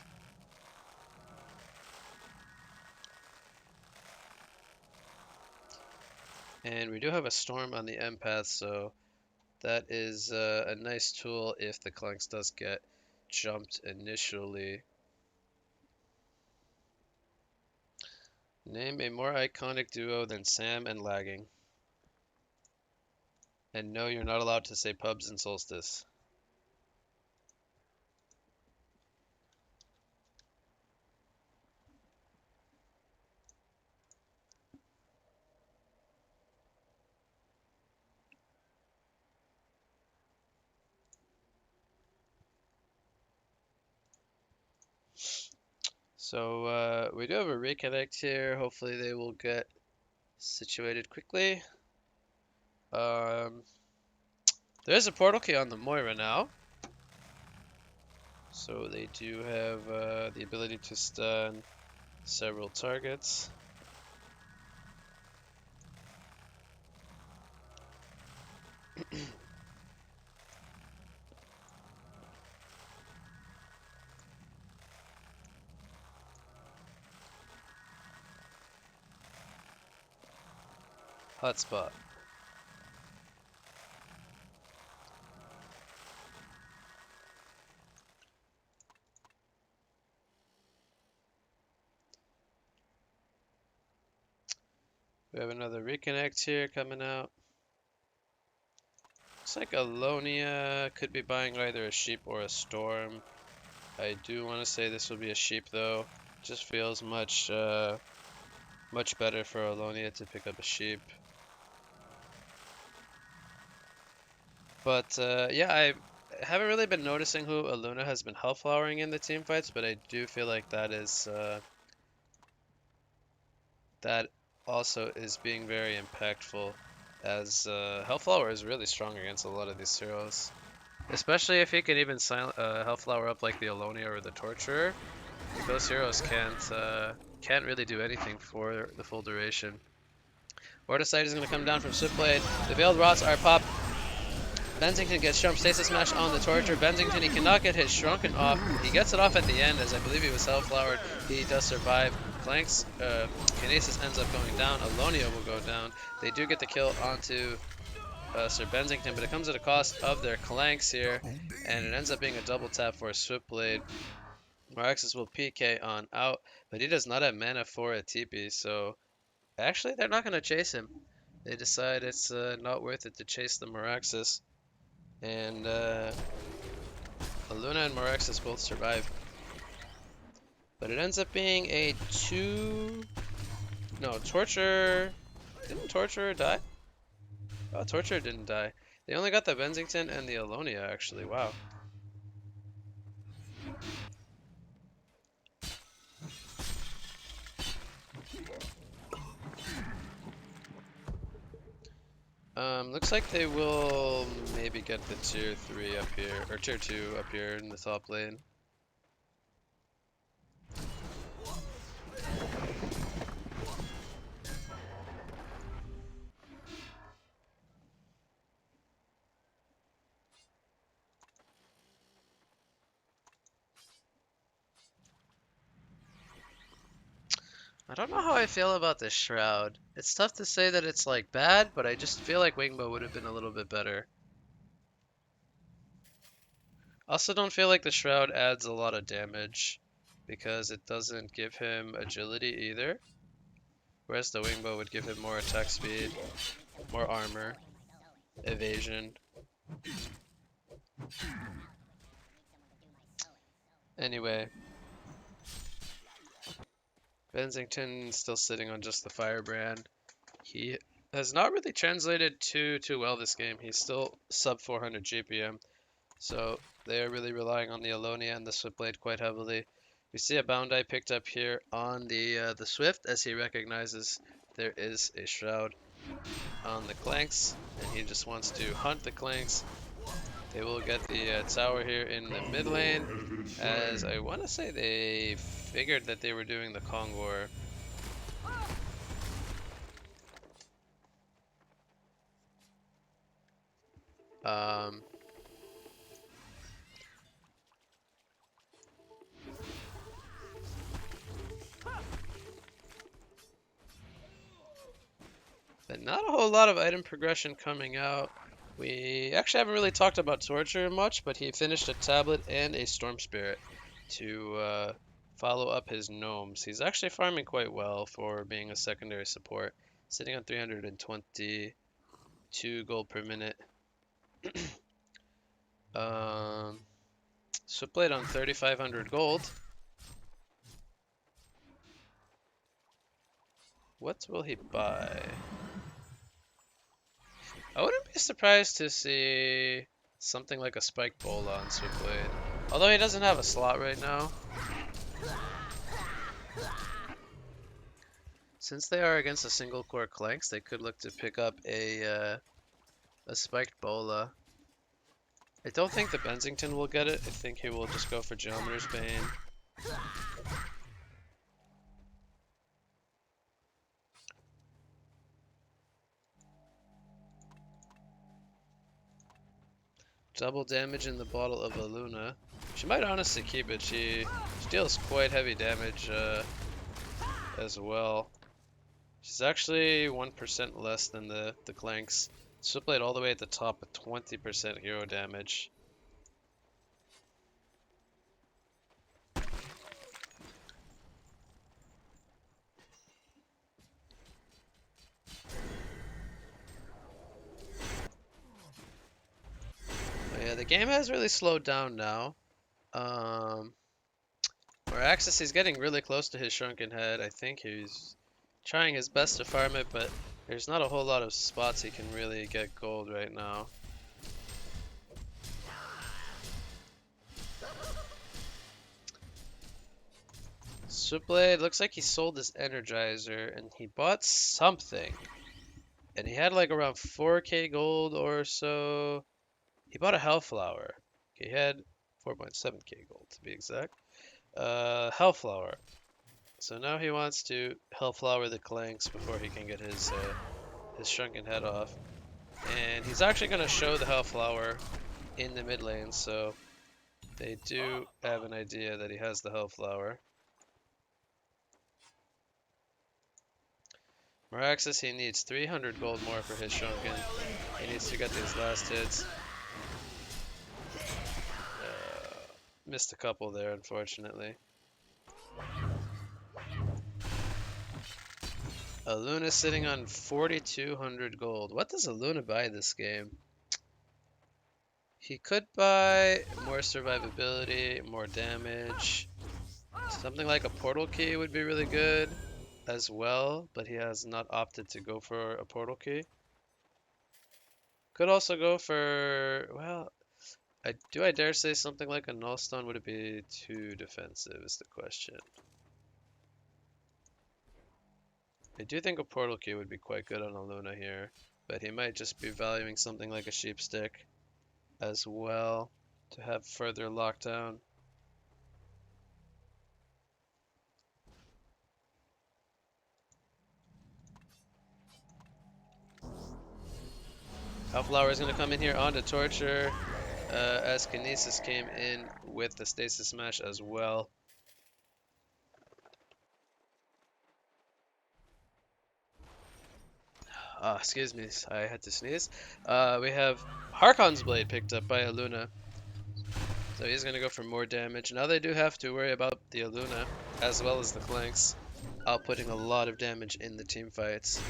And we do have a Storm on the Empath, so that is a nice tool if the Clanks does get jumped initially. Name a more iconic duo than Sam and Lagging. And no, you're not allowed to say Pubs and Solstice. So we do have a reconnect here. Hopefully they will get situated quickly. There's a portal key on the Moira now. So they do have the ability to stun several targets. Hotspot. We have another reconnect here coming out. Looks like Alonia could be buying either a sheep or a storm. I do want to say this will be a sheep though. Just feels much much better for Alonia to pick up a sheep. But yeah, I haven't really been noticing who Aluna has been Hellflowering in the team fights, but I do feel like that is that also is being very impactful, as Hellflower is really strong against a lot of these heroes. Especially if he can even Hellflower up like the Alonia or the Torturer. Like those heroes can't really do anything for the full duration. Vorticide is going to come down from Swiftblade. The Veiled Rots are popped. Bensington gets Shrump Stasis Smash on the Torture. Bensington, he cannot get his Shrunken off. He gets it off at the end, as I believe he was Hellflowered. He does survive. Clank's Kinesis ends up going down. Alonia will go down. They do get the kill onto Sir Bensington, but it comes at a cost of their Clanks here, and it ends up being a double tap for Swiftblade. Maraxis will PK on out, but he does not have mana for a TP, so actually they're not going to chase him. They decide it's not worth it to chase the Maraxis. And Aluna and Maraxis both survive. But it ends up being a Torture... Didn't Torturer die? Oh, Torturer didn't die. They only got the Bensington and the Alonia, actually. Wow. Looks like they will maybe get the tier 3 up here, or tier 2 up here in the top lane. I don't know how I feel about this Shroud. It's tough to say that it's like bad, but I just feel like Wingbow would have been a little bit better. Also don't feel like the Shroud adds a lot of damage because it doesn't give him agility either. Whereas the Wingbow would give him more attack speed, more armor, evasion. Anyway. Bensington still sitting on just the Firebrand. He has not really translated too well this game. He's still sub 400 GPM. So they are really relying on the Alonia and the Swiftblade quite heavily. We see a Boundai picked up here on the Swift as he recognizes there is a Shroud on the Clanks, and he just wants to hunt the Clanks. They will get the tower here in the mid lane, as I want to say they figured that they were doing the Kong War. But not a whole lot of item progression coming out. We actually haven't really talked about Torture much, but he finished a Tablet and a Storm Spirit to follow up his gnomes. He's actually farming quite well for being a secondary support, sitting on 322 gold per minute. Switchblade on 3,500 gold. What will he buy? I wouldn't be surprised to see something like a spiked bola on Switchblade. Although he doesn't have a slot right now. Since they are against a single core Clanks, they could look to pick up a spiked bola. I don't think the Bensington will get it. I think he will just go for Geometer's Bane. Double damage in the bottle of Aluna. She might honestly keep it. She deals quite heavy damage as well. She's actually 1% less than the Clanks. Switchblade all the way at the top with 20% hero damage. But yeah, the game has really slowed down now. Where Axis, he's getting really close to his Shrunken Head. I think he's trying his best to farm it, but there's not a whole lot of spots he can really get gold right now. Switchblade looks like he sold his Energizer and he bought something. And he had like around 4k gold or so. He bought a Hellflower. Okay, he had 4.7k gold to be exact. Hellflower. So now he wants to Hellflower the Clanks before he can get his Shrunken Head off. And he's actually going to show the Hellflower in the mid lane, so they do have an idea that he has the Hellflower. Meraxis, he needs 300 gold more for his Shrunken. He needs to get these last hits. Missed a couple there, unfortunately. Aluna sitting on 4,200 gold. What does Aluna buy this game? He could buy more survivability, more damage. Something like a portal key would be really good as well, but he has not opted to go for a portal key. Could also go for, well, I dare say something like a Nullstone? Would it be too defensive is the question. I do think a portal key would be quite good on Aluna here, but he might just be valuing something like a sheep stick as well to have further lockdown. Hellflower is going to come in here onto Torture as Kinesis came in with the Stasis Smash as well. Excuse me, I had to sneeze. We have Harkon's Blade picked up by Aluna. So he's going to go for more damage. Now they do have to worry about the Aluna as well as the Clanks, outputting a lot of damage in the team fights.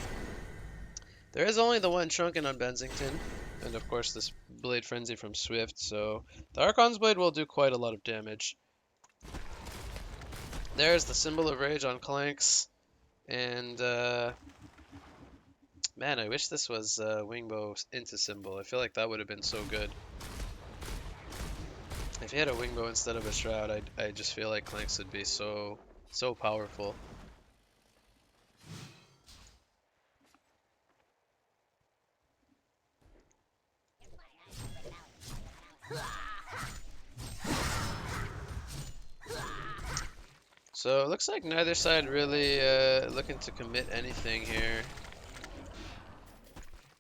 There is only the one Shrunken on Bensington, and of course this Blade Frenzy from Swift, so the Archon's Blade will do quite a lot of damage. There's the Symbol of Rage on Clanks, and man, I wish this was Wingbow into Symbol. I feel like that would have been so good. If he had a Wingbow instead of a Shroud, I just feel like Clanks would be so powerful. So it looks like neither side really looking to commit anything here.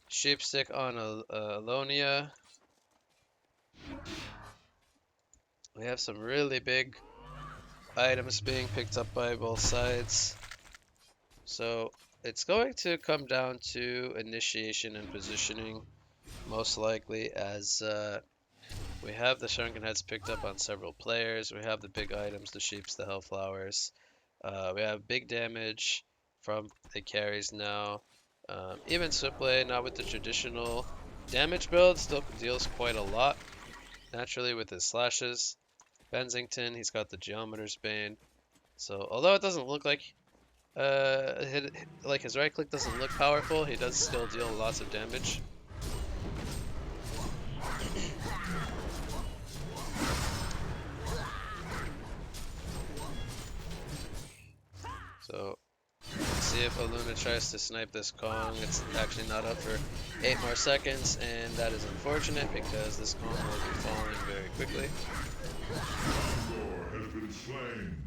Sheepstick on Alonia. We have some really big items being picked up by both sides. So it's going to come down to initiation and positioning, most likely, as We have the Shrunken Heads picked up on several players. We have the big items, the Sheeps, the Hellflowers. We have big damage from the carries now. Even Swipblade, not with the traditional damage build, still deals quite a lot naturally with his slashes. Bensington, he's got the Geometer's Bane. So although it doesn't look like like his right click doesn't look powerful, he does still deal lots of damage. So let's see if Aluna tries to snipe this Kong. It's actually not up for 8 more seconds, and that is unfortunate because this Kong will be falling very quickly. Has been slain.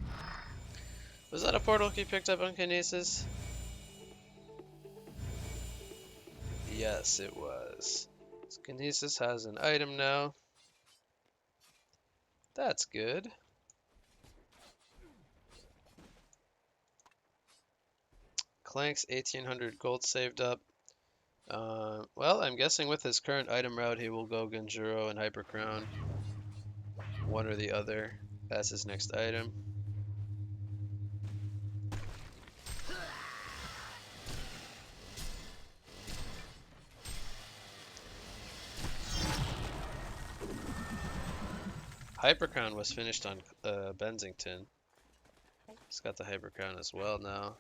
Was that a portal key picked up on Kinesis? Yes, it was. So Kinesis has an item now. That's good. Clank's 1800 gold saved up. Well, I'm guessing with his current item route, he will go Genjuro and Hyper Crown. One or the other. That's his next item. Hyper Crown was finished on Bensington. He's got the Hyper Crown as well now.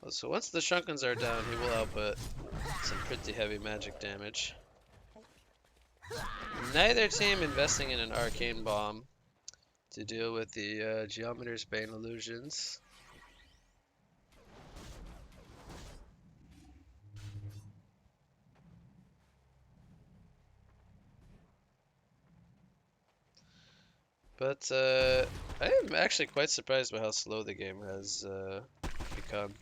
So once the Shrunkens are down, he will output some pretty heavy magic damage. Neither team investing in an Arcane Bomb to deal with the Geometer's Bane illusions. But I am actually quite surprised by how slow the game has become.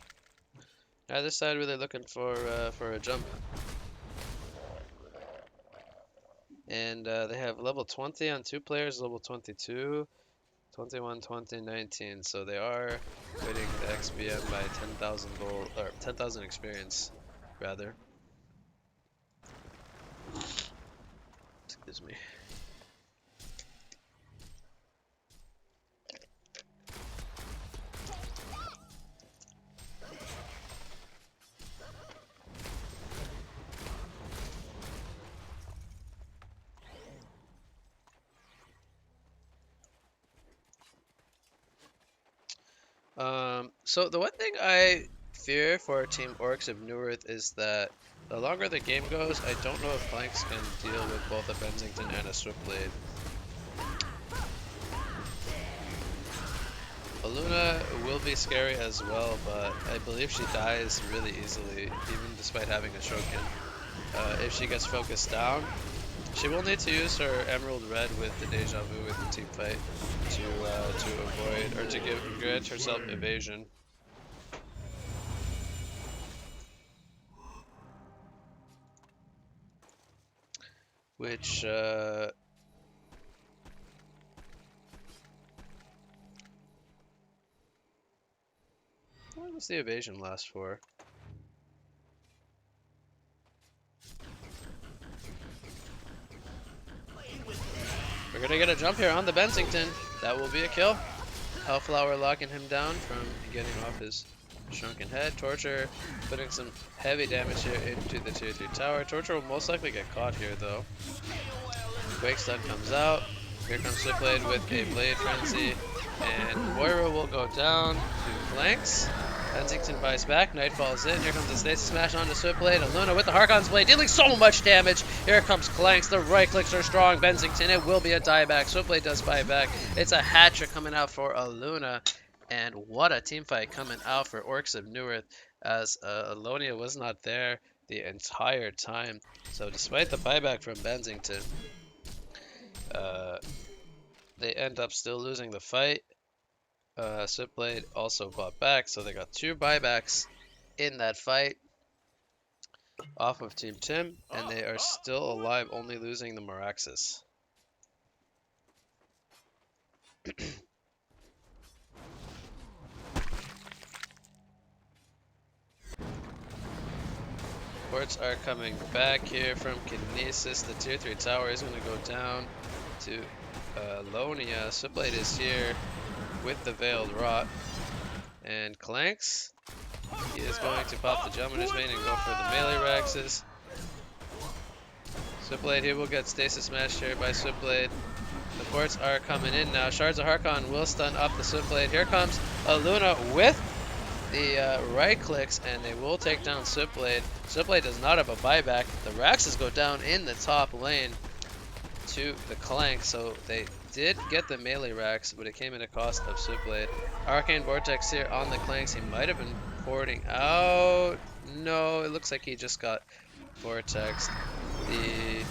Neither side really looking for a jump. And they have level 20 on 2 players, level 22, 21, 20, 19. So they are winning the XBM by 10,000 gold, or 10,000 experience, rather. Excuse me. So the one thing I fear for Team Orcs of Newerth is that the longer the game goes, I don't know if Planks can deal with both a Bensington and a Swiftblade. Aluna will be scary as well, but I believe she dies really easily, even despite having a Shokin. If she gets focused down, she will need to use her Emerald Red with the Deja Vu with the team fight to avoid, or to grant herself evasion. Which, how long does the evasion last for? We're gonna get a jump here on the Bensington. That will be a kill. Hellflower locking him down from getting off his Shrunken Head. Torture putting some heavy damage here into the tier 3 tower. Torture will most likely get caught here though. Quake Stun comes out. Here comes Switchblade with a Blade Frenzy. And Moira will go down to flanks. Bensington buys back. Night falls in. Here comes the Stasis Smash onto Switchblade. Aluna with the Harkon's Blade dealing so much damage. Here comes Clanks. The right clicks are strong. Bensington, it will be a dieback. Switchblade does buy back. It's a hat-trick coming out for Aluna. And what a team fight coming out for Orcs of Newerth, as Alonia was not there the entire time. So despite the buyback from Bensington, they end up still losing the fight. Switchblade also bought back, so they got 2 buybacks in that fight off of Team Tim, and they are still alive, only losing the Meraxis. Ports are coming back here from Kinesis. The tier 3 tower is going to go down to Lonia. Switchblade is here with the Veiled Rot. And Clanks, he is going to pop the Gem in his main and go for the melee Raxes. Switchblade, he will get stasis smashed here by Switchblade. The ports are coming in now. Shards of Harkon will stun up the Switchblade. Here comes Aluna with the right clicks, and they will take down Switchblade. Switchblade does not have a buyback. The Raxes go down in the top lane to the Clank, so they did get the melee Rax, but it came at a cost of Switchblade. Arcane Vortex here on the Clanks. He might have been porting out. No, it looks like he just got Vortexed. The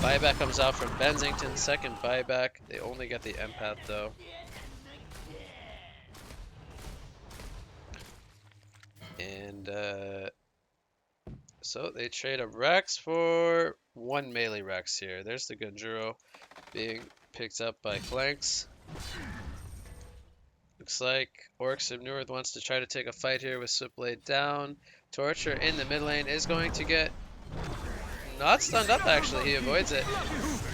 buyback comes out from Bensington. Second buyback. They only get the empath though. And so they trade a Rex for one melee Rex here. There's the Gunjuro being picked up by Clanks. Looks like Orcs of Newerth wants to try to take a fight here with Switchblade down. Torture in the mid lane is going to get not stunned up actually, he avoids it.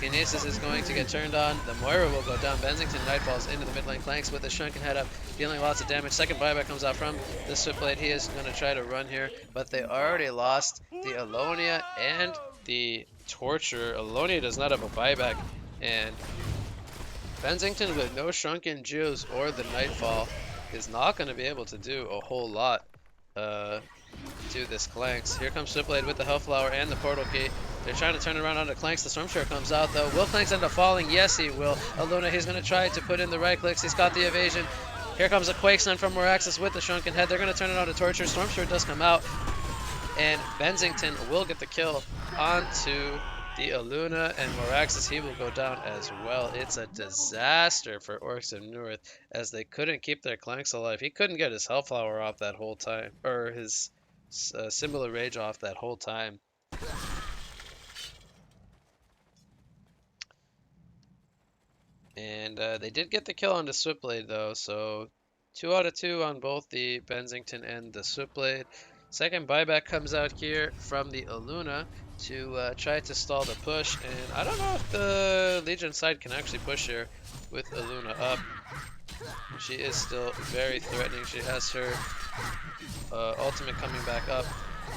Kinesis is going to get turned on. The Moira will go down. Bensington Nightfalls into the mid lane. Clanks with the shrunken head up, dealing lots of damage. Second buyback comes out from the Switchblade. He is going to try to run here, but they already lost the Alonia and the Torture. Alonia does not have a buyback, and Bensington with no shrunken Geos or the Nightfall is not going to be able to do a whole lot to this Clanks. Here comes Switchblade with the Hellflower and the Portal Key. They're trying to turn it around onto Clanks. The Stormshare comes out though. Will Clanks end up falling? Yes, he will. Aluna, he's going to try to put in the right clicks. He's got the evasion. Here comes a Quake Stun from Moraxis with the Shrunken Head. They're going to turn it on to Torture. Stormshare does come out, and Bensington will get the kill onto the Aluna, and Moraxis, he will go down as well. It's a disaster for Orcs of Newerth as they couldn't keep their Clanks alive. He couldn't get his Hellflower off that whole time, or his Symbol of Rage off that whole time. And they did get the kill on the Switchblade though, so 2 out of 2 on both the Bensington and the Switchblade. Second buyback comes out here from the Aluna to try to stall the push, and I don't know if the Legion side can actually push here with Aluna up. She is still very threatening. She has her ultimate coming back up.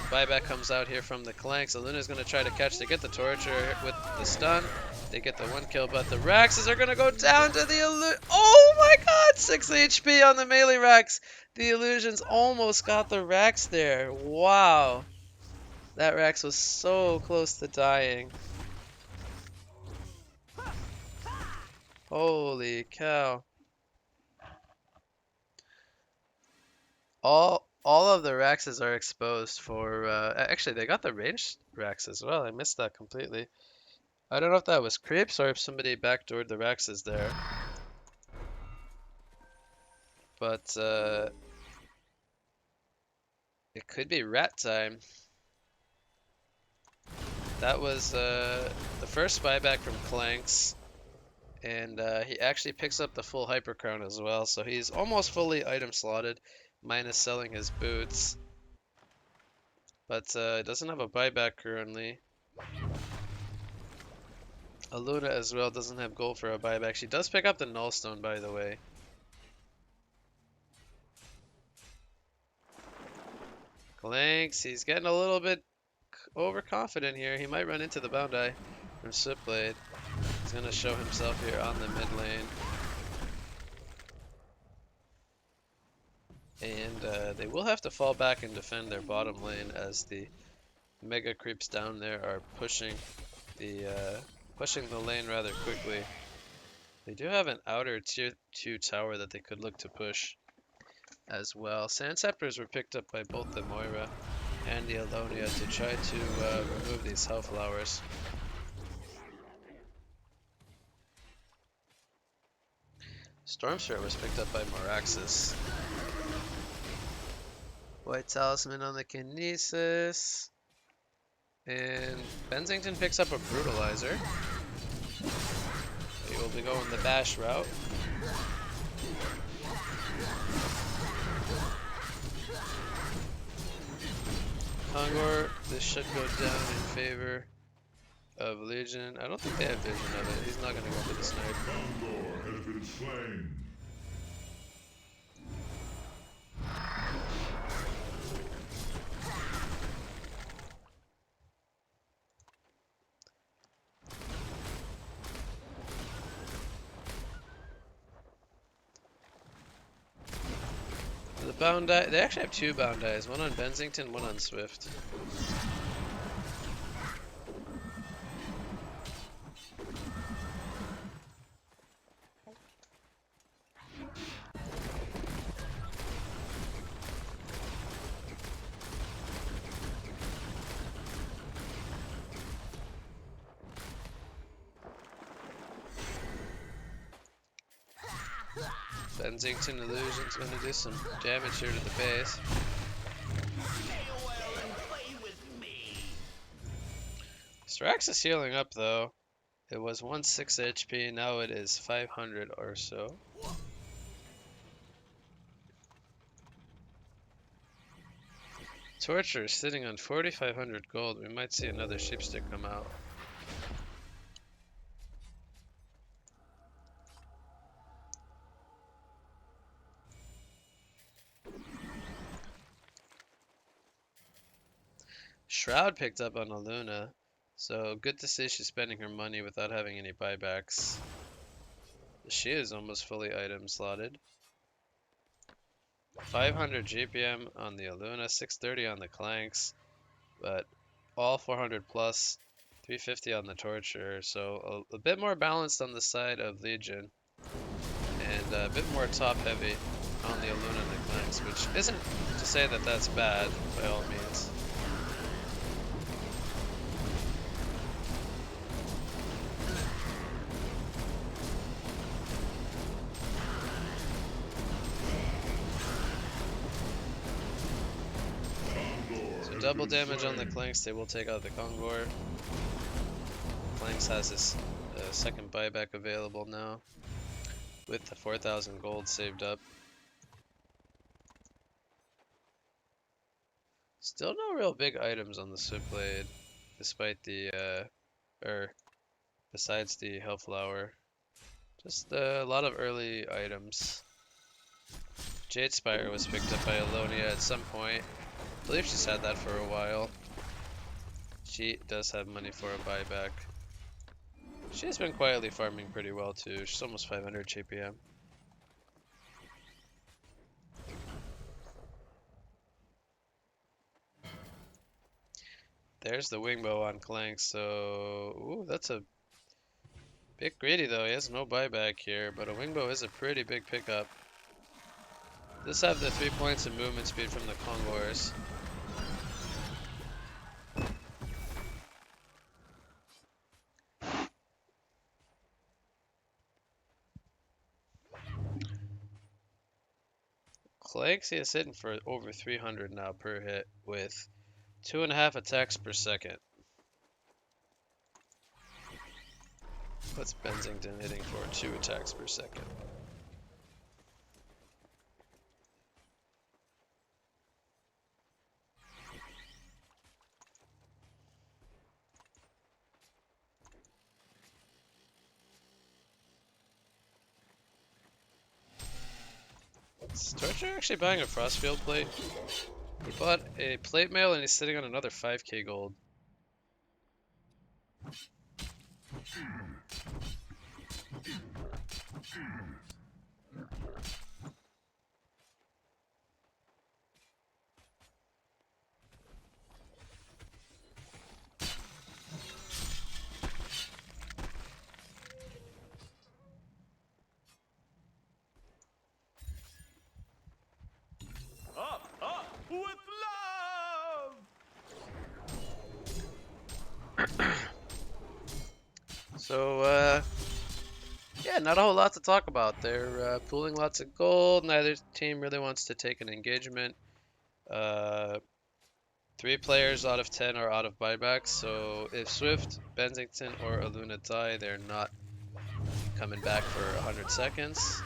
Buyback comes out here from the Clanks. Aluna is going to try to catch. They get the Torture with the stun. They get the 1 kill, but the Raxes are going to go down to the Illusion. Oh my god! 6 HP on the melee Rax. The Illusions almost got the Rax there. Wow. That Rax was so close to dying. Holy cow. All of the Raxes are exposed for, actually they got the ranged Rax as well. I missed that completely. I don't know if that was creeps or if somebody backdoored the Raxes there. But, it could be rat time. That was, the first buyback from Clanks. And, he actually picks up the full Hyper Crown as well. So he's almost fully item slotted, minus selling his boots. But, doesn't have a buyback currently. Aluna as well doesn't have gold for a buyback. She does pick up the Nullstone, by the way. Clanks, he's getting a little bit overconfident here. He might run into the Bound-Eye from Switchblade. He's going to show himself here on the mid lane. And they will have to fall back and defend their bottom lane as the Mega Creeps down there are pushing the lane rather quickly. They do have an outer tier 2 tower that they could look to push as well. Sand Scepters were picked up by both the Moira and the Alonia to try to remove these Hellflowers. Stormshare was picked up by Moraxis. White Talisman on the Kinesis. And Bensington picks up a Brutalizer. He will be going the bash route. Kongor, this should go down in favor of Legion. I don't think they have vision of it. He's not gonna go for the snipe. Kongor has been slain. The bound die, they actually have two bound dies, one on Bensington, one on Swift. Bensington Illusion's gonna do some damage here to the base. Strax is healing up though. It was 16 HP, now it is 500 or so. Torture is sitting on 4,500 gold. We might see another sheepstick come out. Shroud picked up on Aluna, so good to see she's spending her money without having any buybacks. She is almost fully item slotted. 500 GPM on the Aluna, 630 on the Clanks, but all 400 plus, 350 on the Torture, so a bit more balanced on the side of Legion, and a bit more top heavy on the Aluna and the Clanks, which isn't to say that that's bad by all means. Double damage on the Clanks, they will take out the Kongor. Clanks has his second buyback available now, with the 4,000 gold saved up. Still no real big items on the Switchblade, despite the, besides the Hellflower. Just a lot of early items. Jade Spire was picked up by Alonia at some point. I believe she's had that for a while. She does have money for a buyback. She's been quietly farming pretty well too. She's almost 500 GPM. There's the Wingbow on Clank, so... Ooh, that's a bit greedy though. He has no buyback here, but a Wingbow is a pretty big pickup. Does have the 3 points of movement speed from the Kongors. Clanks is hitting for over 300 now per hit with 2.5 attacks per second. What's Bensington hitting for 2 attacks per second? Is Torture actually buying a Frostfield plate? He bought a plate mail and he's sitting on another 5k gold. Up with love! So, yeah, not a whole lot to talk about. They're pooling lots of gold. Neither team really wants to take an engagement. 3 players out of 10 are out of buybacks, so if Swift, Bensington, or Aluna die, they're not coming back for 100 seconds.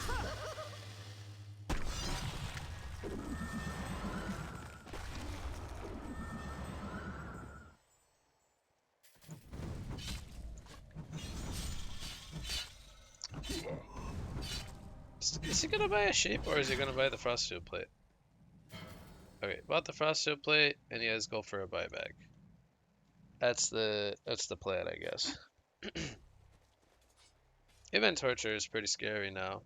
Is he gonna buy a sheep or is he gonna buy the frostfield plate? Okay, bought the frostfield plate and he has go for a buyback. That's the plan, I guess. Event torture is pretty scary now.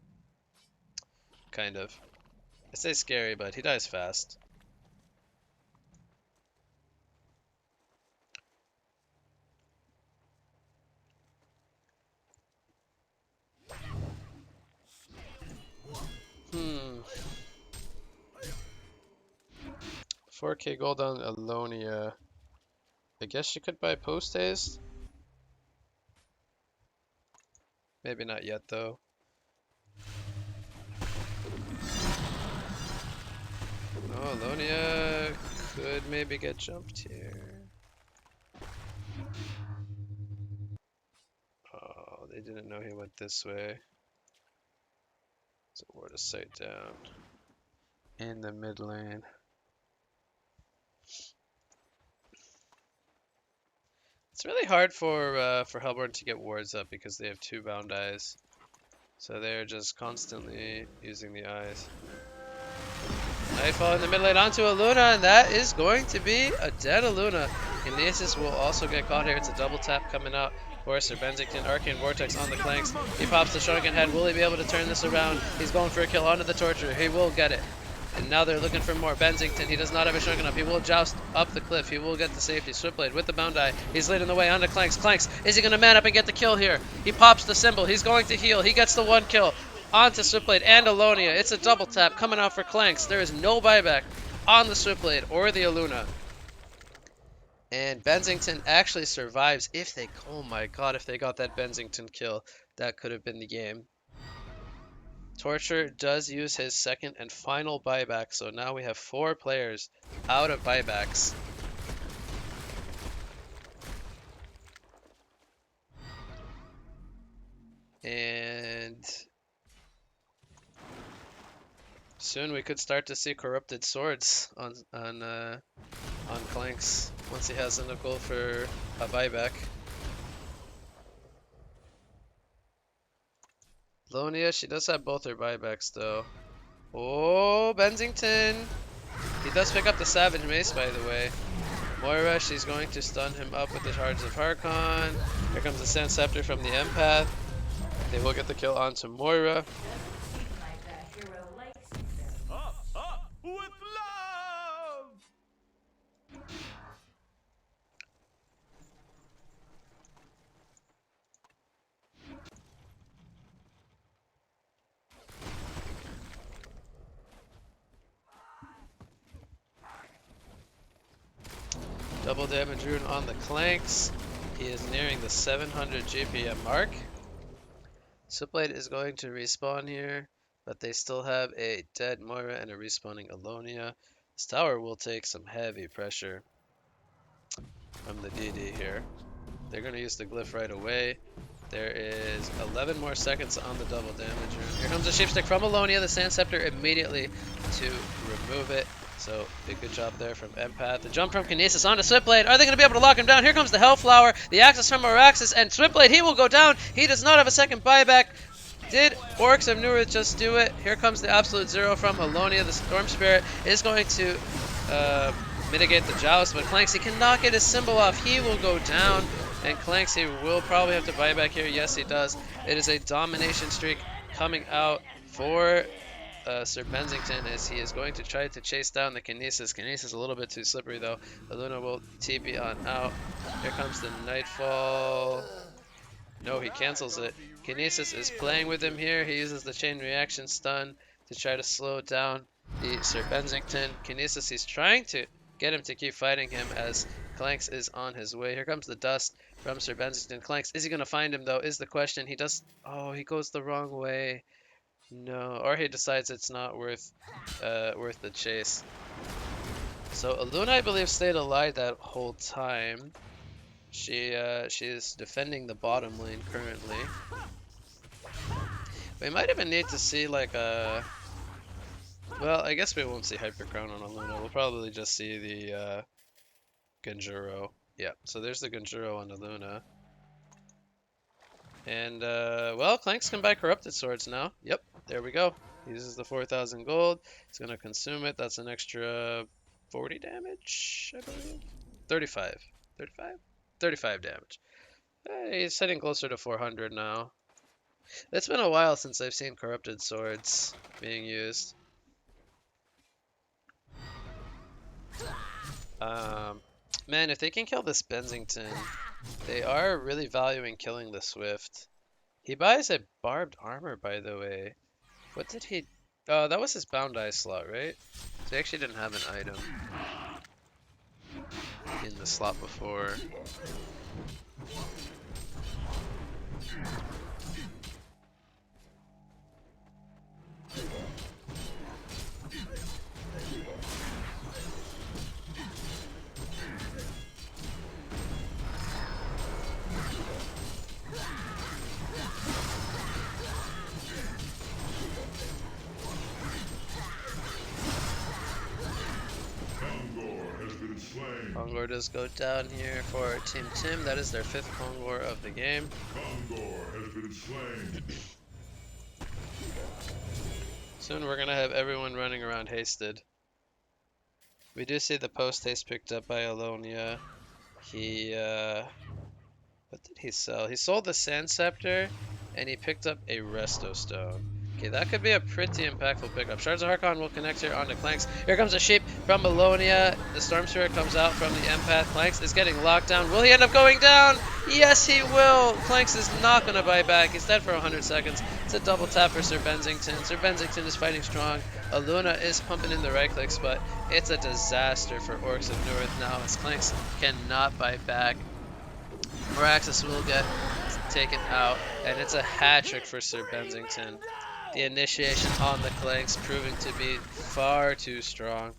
Kind of. I say scary, but he dies fast. Hmm. 4k gold on Alonia. I guess you could buy post haste. Maybe not yet though. Oh, Alonia could maybe get jumped here. Oh, they didn't know he went this way. So ward a sight down in the mid lane. It's really hard for Hellborn to get wards up because they have 2 bound eyes. So they're just constantly using the eyes. Nightfall in the mid lane onto a Luna, and that is going to be a dead Luna. Kinesis will also get caught here. It's a double tap coming out for Sir Benzington. Arcane Vortex on the Clanks. He pops the Shrunken Head. Will he be able to turn this around? He's going for a kill onto the Torturer. He will get it. And now they're looking for more. Benzington, he does not have a Shrunken up. He will joust up the cliff. He will get the safety. Switchblade with the Bound Eye. He's leading the way onto Clanks. Clanks, is he going to man up and get the kill here? He pops the symbol. He's going to heal. He gets the 1 kill. Onto Switchblade and Alonia. It's a double tap coming out for Clanks. There is no buyback on the Switchblade or the Aluna. And Benzington actually survives if they... Oh my god, if they got that Benzington kill, that could have been the game. Torture does use his second and final buyback, so now we have 4 players out of buybacks. And soon we could start to see corrupted swords on Clanks once he has enough gold for a buyback. Lonia, she does have both her buybacks though. Oh, Benzington! He does pick up the Savage Mace, by the way. Moira, she's going to stun him up with the Shards of Harkon. Here comes the Sand Scepter from the Empath. They will get the kill onto Moira. Up with love! Double damage rune on the Clanks. He is nearing the 700 GPM mark. Switchblade is going to respawn here, but they still have a dead Moira and a respawning Alonia. This tower will take some heavy pressure from the DD here. They're going to use the glyph right away. There is 11 more seconds on the double damage rune. Here comes a Sheepstick from Alonia, the Sand Scepter immediately to remove it. So, big good job there from Empath. The jump from Kinesis onto Switchblade. Are they going to be able to lock him down? Here comes the Hellflower. The Axis from Araxis. And Switchblade, he will go down. He does not have a second buyback. Did Orcs of Newerth just do it? Here comes the Absolute Zero from Alonia. The Storm Spirit is going to mitigate the Joust. But Clanks, he cannot get his symbol off. He will go down. And Clanks, he will probably have to buy back here. Yes, he does. It is a domination streak coming out for Sir Benzington as he is going to try to chase down the Kinesis. Kinesis a little bit too slippery though. Aluna will TP on out. Here comes the Nightfall. No, he cancels it. Kinesis is playing with him here. He uses the chain reaction stun to try to slow down the Sir Benzington. Kinesis, he's trying to get him to keep fighting him as Clanks is on his way. Here comes the dust from Sir Benzington. Clanks, is he going to find him though, is the question. He does... Oh, he goes the wrong way. No, or he decides it's not worth the chase. So Aluna, I believe, stayed alive that whole time. She is defending the bottom lane currently. We might even need to see like a... Well, I guess we won't see Hyper Crown on Aluna. We'll probably just see the Genjuro. Yeah, so there's the Genjuro on Aluna. And, well, Clanks can buy Corrupted Swords now. Yep. There we go. Uses the 4,000 gold. It's going to consume it. That's an extra 40 damage, I believe. 35. 35? 35 damage. He's heading closer to 400 now. It's been a while since I've seen corrupted swords being used. Man, if they can kill this Bensington, they are really valuing killing the Swift. He buys a barbed armor, by the way. What did he... Oh, that was his bound eye slot, right? So he actually didn't have an item in the slot before. Kongor does go down here for Team Tim. That is their 5th Kongor of the game. Kongor has been slain. Soon we're going to have everyone running around hasted. We do see the post-haste picked up by Alonia. He, what did he sell? He sold the Sand Scepter, and he picked up a Resto Stone. Okay, that could be a pretty impactful pickup. Shards of Harkon will connect here onto Clanks. Here comes a sheep from Melonia. The Storm Spirit comes out from the Empath. Clanks is getting locked down. Will he end up going down? Yes, he will. Clanks is not going to buy back. He's dead for 100 seconds. It's a double tap for Sir Bensington. Sir Bensington is fighting strong. Aluna is pumping in the right clicks, but it's a disaster for Orcs of Newerth now as Clanks cannot buy back. Meraxis will get taken out, and it's a hat trick for Sir Bensington. The initiation on the Clanks proving to be far too strong.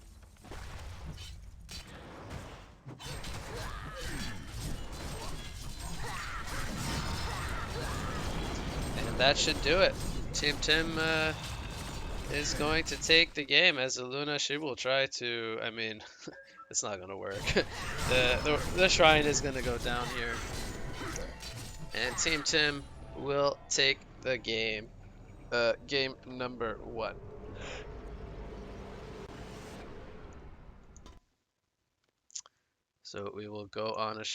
And that should do it. Team Tim is going to take the game as Aluna. She will try to, I mean, it's not going to work. the shrine is going to go down here. And Team Tim will take the game. Game number 1. So we will go on a short